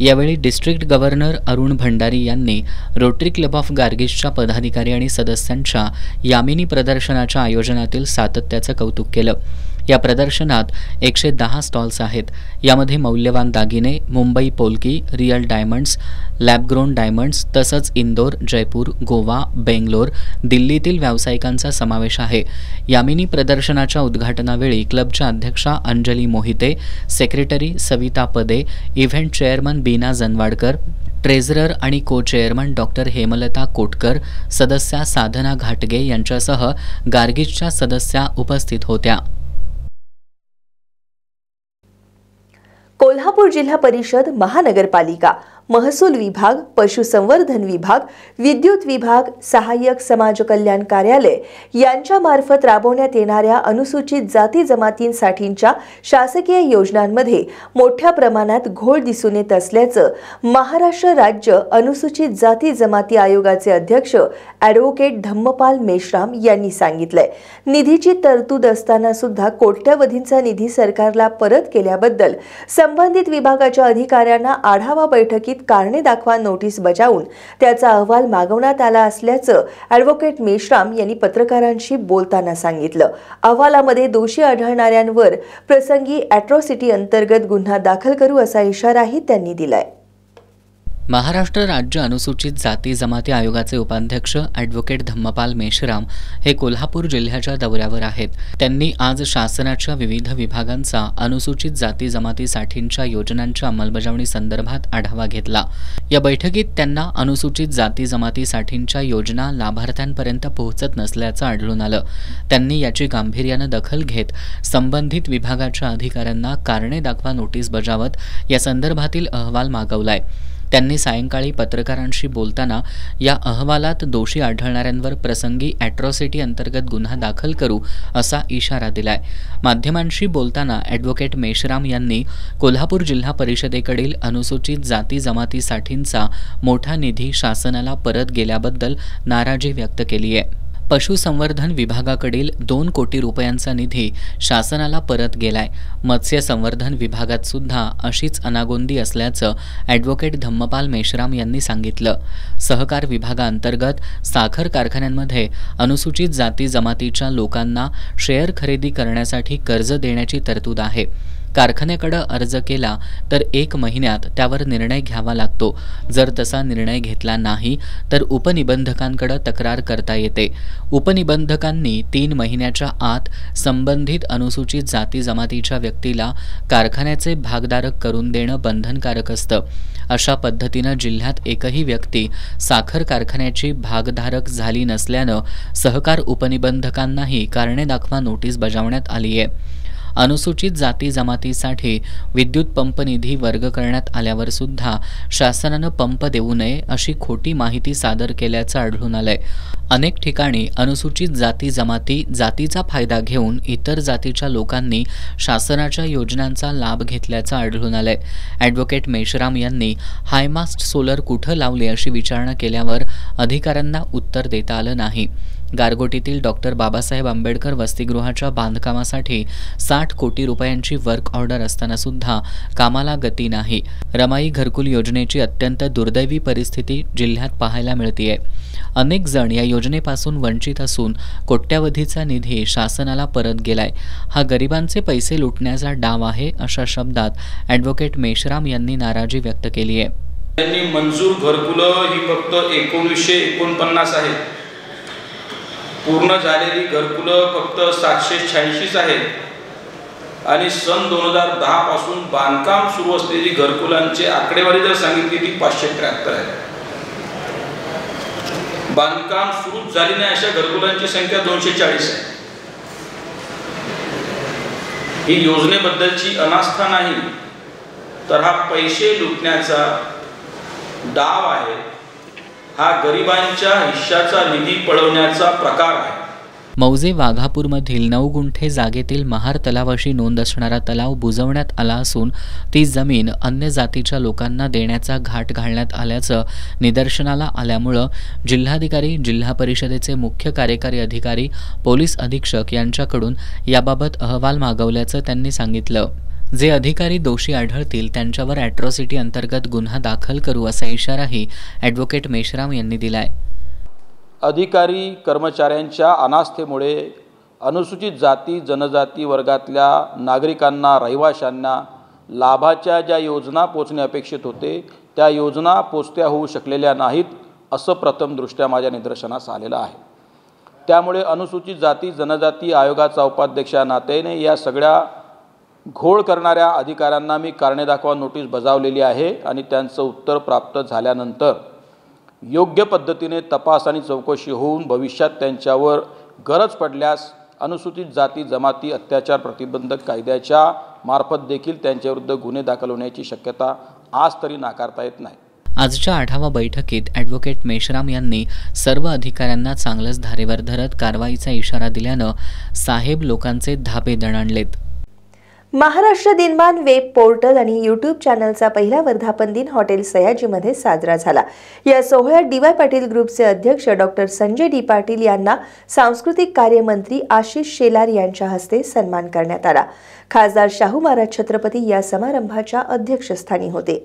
Speaker 2: यावेळी डिस्ट्रिक्ट गव्हर्नर अरुण भंडारी यांनी रोटरी क्लब ऑफ गार्गीजच्या पदाधिकारी आणि सदस्यांच्या यामिनी प्रदर्शनाच्या आयोजनातील सातत्याचं कौतुक केलं. या प्रदर्शनात 110 स्टॉल्स आहेत. यामध्ये मौल्यवान दागिने, Mumbai polki, real diamonds, lab grown diamonds तसंच इंदोर, जयपूर, गोवा, बेंगलोर, दिल्लीतील व्यावसायिकांचा समावेश आहे. यामिनी प्रदर्शनाच्या उद्घाटनावेळी क्लबच्या अध्यक्षा अंजली मोहिते, सेक्रेटरी सविता पदे, event chairman Bina Janwadkar, treasurer आणि को चेअरमन डॉक्टर हेमलता कोटकर, सदस्या साधना घाटगे यांच्यासह गार्गिजच्या सदस्या उपस्थित होत्या.
Speaker 1: कोल्हापूर जिल्हा परिषद, महानगरपालिका, महसूल विभाग, पशुसंवर्धन विभाग, विद्युत विभाग, सहाय्यक समाज कल्याण कार्यालय यांच्यामार्फत राबवण्यात येणाऱ्या अनुसूचित जाती जमातींसाठीच्या शासकीय योजनांमध्ये मोठ्या प्रमाणात घोळ दिसून येत असल्याचं महाराष्ट्र राज्य अनुसूचित जाती जमाती आयोगाचे अध्यक्ष ॲडव्होकेट धम्मपाल मेश्राम यांनी सांगितलंय. निधीची तरतूद असताना सुद्धा कोट्यवधींचा निधी सरकारला परत केल्याबद्दल संबंधित विभागाच्या अधिकाऱ्यांना आढावा बैठकीत कारणे दाखवा नोटीस बजावून त्याचा अहवाल मागवण्यात आला असल्याचं ॲडव्होकेट मेश्राम यांनी पत्रकारांशी बोलताना सांगितलं. अहवालामध्ये दोषी आढळणाऱ्यांवर प्रसंगी ॲट्रॉसिटी अंतर्गत गुन्हा दाखल करू असा इशाराही त्यांनी दिलाय.
Speaker 2: महाराष्ट्र राज्य अनुसूचित जाती जमाती आयोगाचे उपाध्यक्ष ॲडव्होकेट धम्मपाल मेश्राम हे कोल्हापूर जिल्ह्याच्या दौऱ्यावर आहेत. त्यांनी आज शासनाच्या विविध विभागांचा अनुसूचित जाती जमातीसाठीच्या योजनांच्या अंमलबजावणी संदर्भात आढावा घेतला. या बैठकीत त्यांना अनुसूचित जाती जमातीसाठीच्या योजना लाभार्थ्यांपर्यंत पोहोचत नसल्याचं आढळून आलं. त्यांनी याची गांभीर्यानं दखल घेत संबंधित विभागाच्या अधिकाऱ्यांना कारणे दाखवा नोटीस बजावत या संदर्भातील अहवाल मागवलाय. त्यांनी सायंकाळी पत्रकारांशी बोलताना या अहवालात दोषी आढळणाऱ्यांवर प्रसंगी ॲट्रॉसिटी अंतर्गत गुन्हा दाखल करू असा इशारा दिलाय. माध्यमांशी बोलताना ॲडव्होकेट मेश्राम यांनी कोल्हापूर जिल्हा परिषदेकडील अनुसूचित जाती जमातीसाठींचा मोठा निधी शासनाला परत गेल्याबद्दल नाराजी व्यक्त केली आहे. पशुसंवर्धन विभागाकडील 2 कोटी रुपयांचा निधी शासनाला परत गेलाय. मत्स्य संवर्धन विभागात सुद्धा अशीच अनागोंदी असल्याचं ॲडव्होकेट धम्मपाल मेश्राम यांनी सांगितलं. सहकार विभागाअंतर्गत साखर कारखान्यांमध्ये अनुसूचित जाती जमातीच्या लोकांना शेअर खरेदी करण्यासाठी कर्ज देण्याची तरतूद आहे. कारखान्याकडे अर्ज केला तर 1 महिन्यात त्यावर निर्णय घ्यावा लागतो. जर तसा निर्णय घेतला नाही तर उपनिबंधकांकडे तक्रार करता येते. उपनिबंधकांनी 3 महिन्याच्या आत संबंधित अनुसूचित जाती जमातीच्या व्यक्तीला कारखान्याचे भागधारक करून देणं बंधनकारक असतं. अशा पद्धतीनं जिल्ह्यात एकही व्यक्ती साखर कारखान्याची भागधारक झाली नसल्यानं सहकार उपनिबंधकांनाही कारणे दाखवा नोटीस बजावण्यात आली आहे. अनुसूचित जाती जमातीसाठी विद्युत पंप निधी वर्ग करण्यात आल्यावर सुद्धा शासनानं पंप देऊ नये अशी खोटी माहिती सादर केल्याचं आढळून आलंय. अनेक ठिकाणी अनुसूचित जाती जमाती जातीचा फायदा घेऊन इतर जातीच्या लोकांनी शासनाच्या योजनांचा लाभ घेतल्याचं आढळून आलंय. ॲडव्होकेट मेश्राम यांनी हायमास्ट सोलर कुठं लावले अशी विचारणा केल्यावर अधिकाऱ्यांना उत्तर देता आलं नाही. गारगोटीतील डॉक्टर बाबासाहेब आंबेडकर वसतिगृहाच्या बांधकामासाठी 60 कोटी रुपयांची वर्क ऑर्डर असताना सुद्धा कामाला गती नाही. रमाई घरकुल योजनेची अत्यंत दुर्दैवी परिस्थिती जिल्ह्यात पाहायला मिळतेय. अनेक जण या योजनेपासून वंचित असून कोट्यवधीचा निधी शासनाला परत गेलाय. हा गरिबांचे पैसे लुटण्याचा डाव आहे अशा शब्दात ॲडव्होकेट मेश्राम यांनी नाराजी व्यक्त केली आहे.
Speaker 17: त्यांनी मंजूर घरकुलं ही फक्त 1949 आहेत. पूर्ण झालेली घरकुलं फक्त 786 आहेत आणि सन 2010 पासून बांधकाम सुरू असलेली घरकुलांची आकडेवारी जर सांगितली ती 573 आहे. बांधकाम सुरू झाली नाही अशा घरकुलांची संख्या 240 आहे. ही योजनेबद्दलची अनास्था नाही तर हा पैसे लुटण्याचा डाव आहे. हा गरिबांच्या हिश्श्याचा निधी पळवण्याचा प्रकार आहे.
Speaker 2: मौजे वाघापूरमधील 9 गुंठे जागेतील महार तलावाशी नोंद असणारा तलाव बुजवण्यात आला असून ती जमीन अन्य जातीच्या लोकांना देण्याचा घाट घालण्यात आल्याचं निदर्शनाला आल्यामुळं जिल्हाधिकारी, जिल्हा परिषदेचे मुख्य कार्यकारी अधिकारी, पोलीस अधीक्षक यांच्याकडून याबाबत अहवाल मागवल्याचं त्यांनी सांगितलं. जे अधिकारी दोषी आढळतील त्यांच्यावर ॲट्रॉसिटी अंतर्गत गुन्हा दाखल करू असा इशाराही ॲडव्होकेट मेश्राम यांनी दिलाय.
Speaker 16: अधिकारी कर्मचाऱ्यांच्या अनास्थेमुळे
Speaker 17: अनुसूचित जाती जनजाती वर्गातल्या नागरिकांना, रहिवाशांना लाभाच्या ज्या योजना पोचणे अपेक्षित होते त्या योजना पोचत्या होऊ शकलेल्या नाहीत असं प्रथमदृष्ट्या माझ्या निदर्शनास आलेलं आहे. त्यामुळे अनुसूचित जाती जनजाती आयोगाचा उपाध्यक्ष या नात्याने या सगळ्या घोळ करणाऱ्या अधिकाऱ्यांना मी कारणे दाखवा नोटीस बजावलेली आहे आणि त्यांचं उत्तर प्राप्त झाल्यानंतर योग्य पद्धतीने तपास आणि चौकशी होऊन भविष्यात त्यांच्यावर गरज पडल्यास अनुसूचित जाती जमाती अत्याचार प्रतिबंधक कायद्याच्या मार्फत देखील त्यांच्याविरुद्ध गुन्हे दाखल होण्याची शक्यता आज तरी नाकारता येत नाही.
Speaker 2: आजच्या आढावा बैठकीत ॲडव्होकेट मेश्राम यांनी सर्व अधिकाऱ्यांना चांगलंच धारेवर धरत कारवाईचा इशारा दिल्यानं साहेब लोकांचे धाबे दणाणलेत.
Speaker 1: महाराष्ट्र दिनमान वेब पोर्टल आणि यूट्यूब चॅनलचा पहिला वर्धापन दिन हॉटेल सयाजीमध्ये साजरा झाला. या सोहळ्यात डी.वाय. पाटील ग्रुपचे अध्यक्ष डॉक्टर संजय डी. पाटील यांना सांस्कृतिक कार्यमंत्री आशिष शेलार यांच्या हस्ते सन्मान करण्यात आला. खासदार शाहू महाराज छत्रपती या समारंभाच्या अध्यक्षस्थानी होते.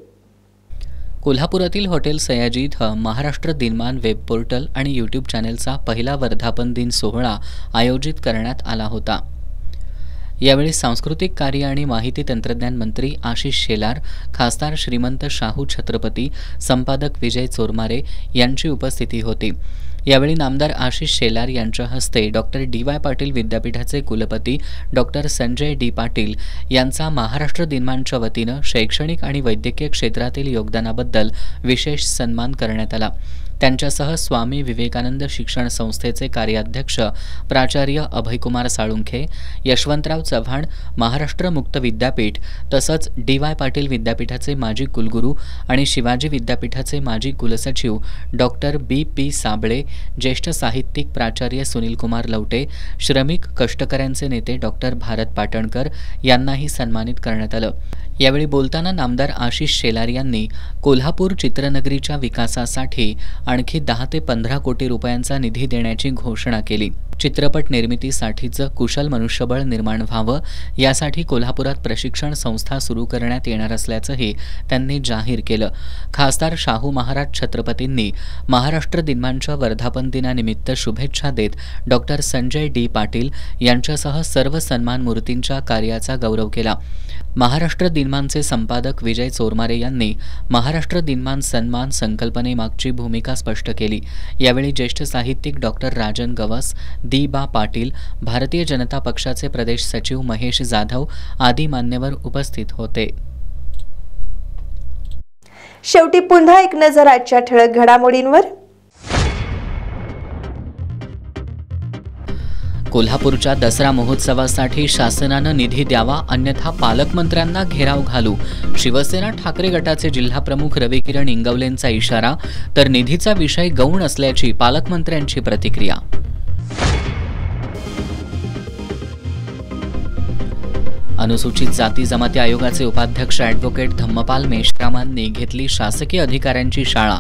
Speaker 2: कोल्हापुरातील हॉटेल सयाजी इथं महाराष्ट्र दिनमान वेब पोर्टल आणि यूट्यूब चॅनलचा पहिला वर्धापन दिन सोहळा आयोजित करण्यात आला होता. यावेळी सांस्कृतिक कार्य आणि माहिती तंत्रज्ञान मंत्री आशिष शेलार, खासदार श्रीमंत शाहू छत्रपती, संपादक विजय चोरमारे यांची उपस्थिती होती. यावेळी नामदार आशिष शेलार यांच्या हस्ते डॉक्टर डी.वाय. पाटील विद्यापीठाचे कुलपती डॉक्टर संजय डी. पाटील यांचा महाराष्ट्र दिनमानच्या वतीनं शैक्षणिक आणि वैद्यकीय क्षेत्रातील योगदानाबद्दल विशेष सन्मान करण्यात आला. त्यांच्यासह स्वामी विवेकानंद शिक्षण संस्थेचे कार्याध्यक्ष प्राचार्य अभयकुमार साळुंखे, यशवंतराव चव्हाण महाराष्ट्र मुक्त विद्यापीठ तसंच डी.वाय. पाटील विद्यापीठाचे माजी कुलगुरू आणि शिवाजी विद्यापीठाचे माजी कुलसचिव डॉक्टर बी.पी. साबळे, ज्येष्ठ साहित्यिक प्राचार्य सुनीलकुमार लवटे, श्रमिक कष्टकऱ्यांचे नेते डॉक्टर भारत पाटणकर यांनाही सन्मानित करण्यात आलं. यावेळी बोलताना नामदार आशिष शेलार यांनी कोल्हापूर चित्रनगरीच्या विकासासाठी आणखी 10 ते 15 कोटी रुपयांचा निधी देण्याची घोषणा केली. चित्रपट निर्मितीसाठीचं कुशल मनुष्यबळ निर्माण व्हावं यासाठी कोल्हापुरात प्रशिक्षण संस्था सुरू करण्यात येणार असल्याचंही त्यांनी जाहीर केलं. खासदार शाहू महाराज छत्रपतींनी महाराष्ट्र दिनमानच्या वर्धापन दिनानिमित्त शुभेच्छा देत डॉक्टर संजय डी. पाटील यांच्यासह सर्व सन्मान मूर्तींच्या कार्याचा गौरव केला. महाराष्ट्र दिनमानचे संपादक विजय चोरमारे यांनी महाराष्ट्र दिनमान सन्मान संकल्पनेमागची भूमिका स्पष्ट केली. यावेळी ज्येष्ठ साहित्यिक डॉक्टर राजन गवस, दी.बा. पाटील, भारतीय जनता पक्षाचे प्रदेश सचिव महेश जाधव आदी मान्यवर उपस्थित होते.
Speaker 1: शेवटी पुन्हा एक नजर आजच्या ठळक घडामोडींवर.
Speaker 2: कोल्हापूरच्या दसरा महोत्सवासाठी शासनानं निधी द्यावा अन्यथा पालकमंत्र्यांना घेराव घालू, शिवसेना ठाकरे गटाचे जिल्हाप्रमुख रविकिरण इंगवलेंचा इशारा, तर निधीचा विषय गौण असल्याची पालकमंत्र्यांची प्रतिक्रिया. अनुसूचित जाती जमाती आयोगाचे उपाध्यक्ष ॲडव्होकेट धम्मपाल मेश्रामांनी घेतली शासकीय अधिकाऱ्यांची शाळा.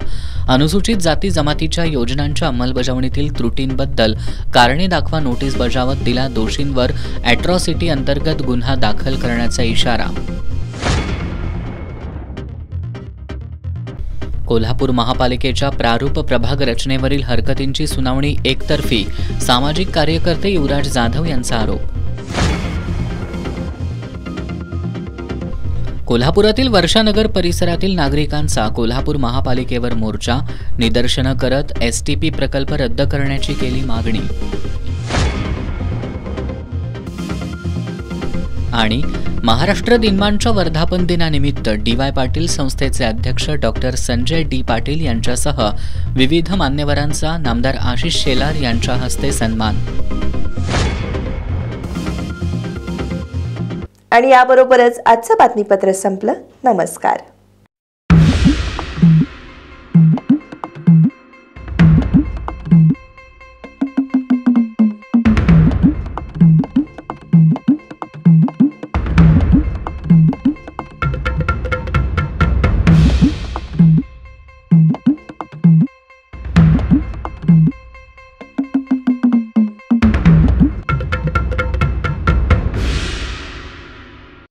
Speaker 2: अनुसूचित जाती जमातीच्या योजनांच्या अंमलबजावणीतील त्रुटींबद्दल कारणे दाखवा नोटीस बजावत दिला दोषींवर ॲट्रॉसिटी अंतर्गत गुन्हा दाखल करण्याचा इशारा. कोल्हापूर महापालिकेच्या प्रारूप प्रभाग रचनेवरील हरकतींची सुनावणी एकतर्फी, सामाजिक कार्यकर्ते युवराज जाधव यांचा आरोप. कोल्हापुरातील वर्षानगर परिसरातील नागरिकांचा कोल्हापूर महापालिकेवर मोर्चा, निदर्शनं करत एसटीपी प्रकल्प रद्द करण्याची केली मागणी. आणि महाराष्ट्र दिनमानच्या वर्धापन दिनानिमित्त डी.वाय. पाटील संस्थेचे अध्यक्ष डॉक्टर संजय डी. पाटील यांच्यासह विविध मान्यवरांचा नामदार आशिष शेलार यांच्या हस्ते सन्मान.
Speaker 1: आणि याबरोबरच आजचं बातमीपत्र संपलं. नमस्कार.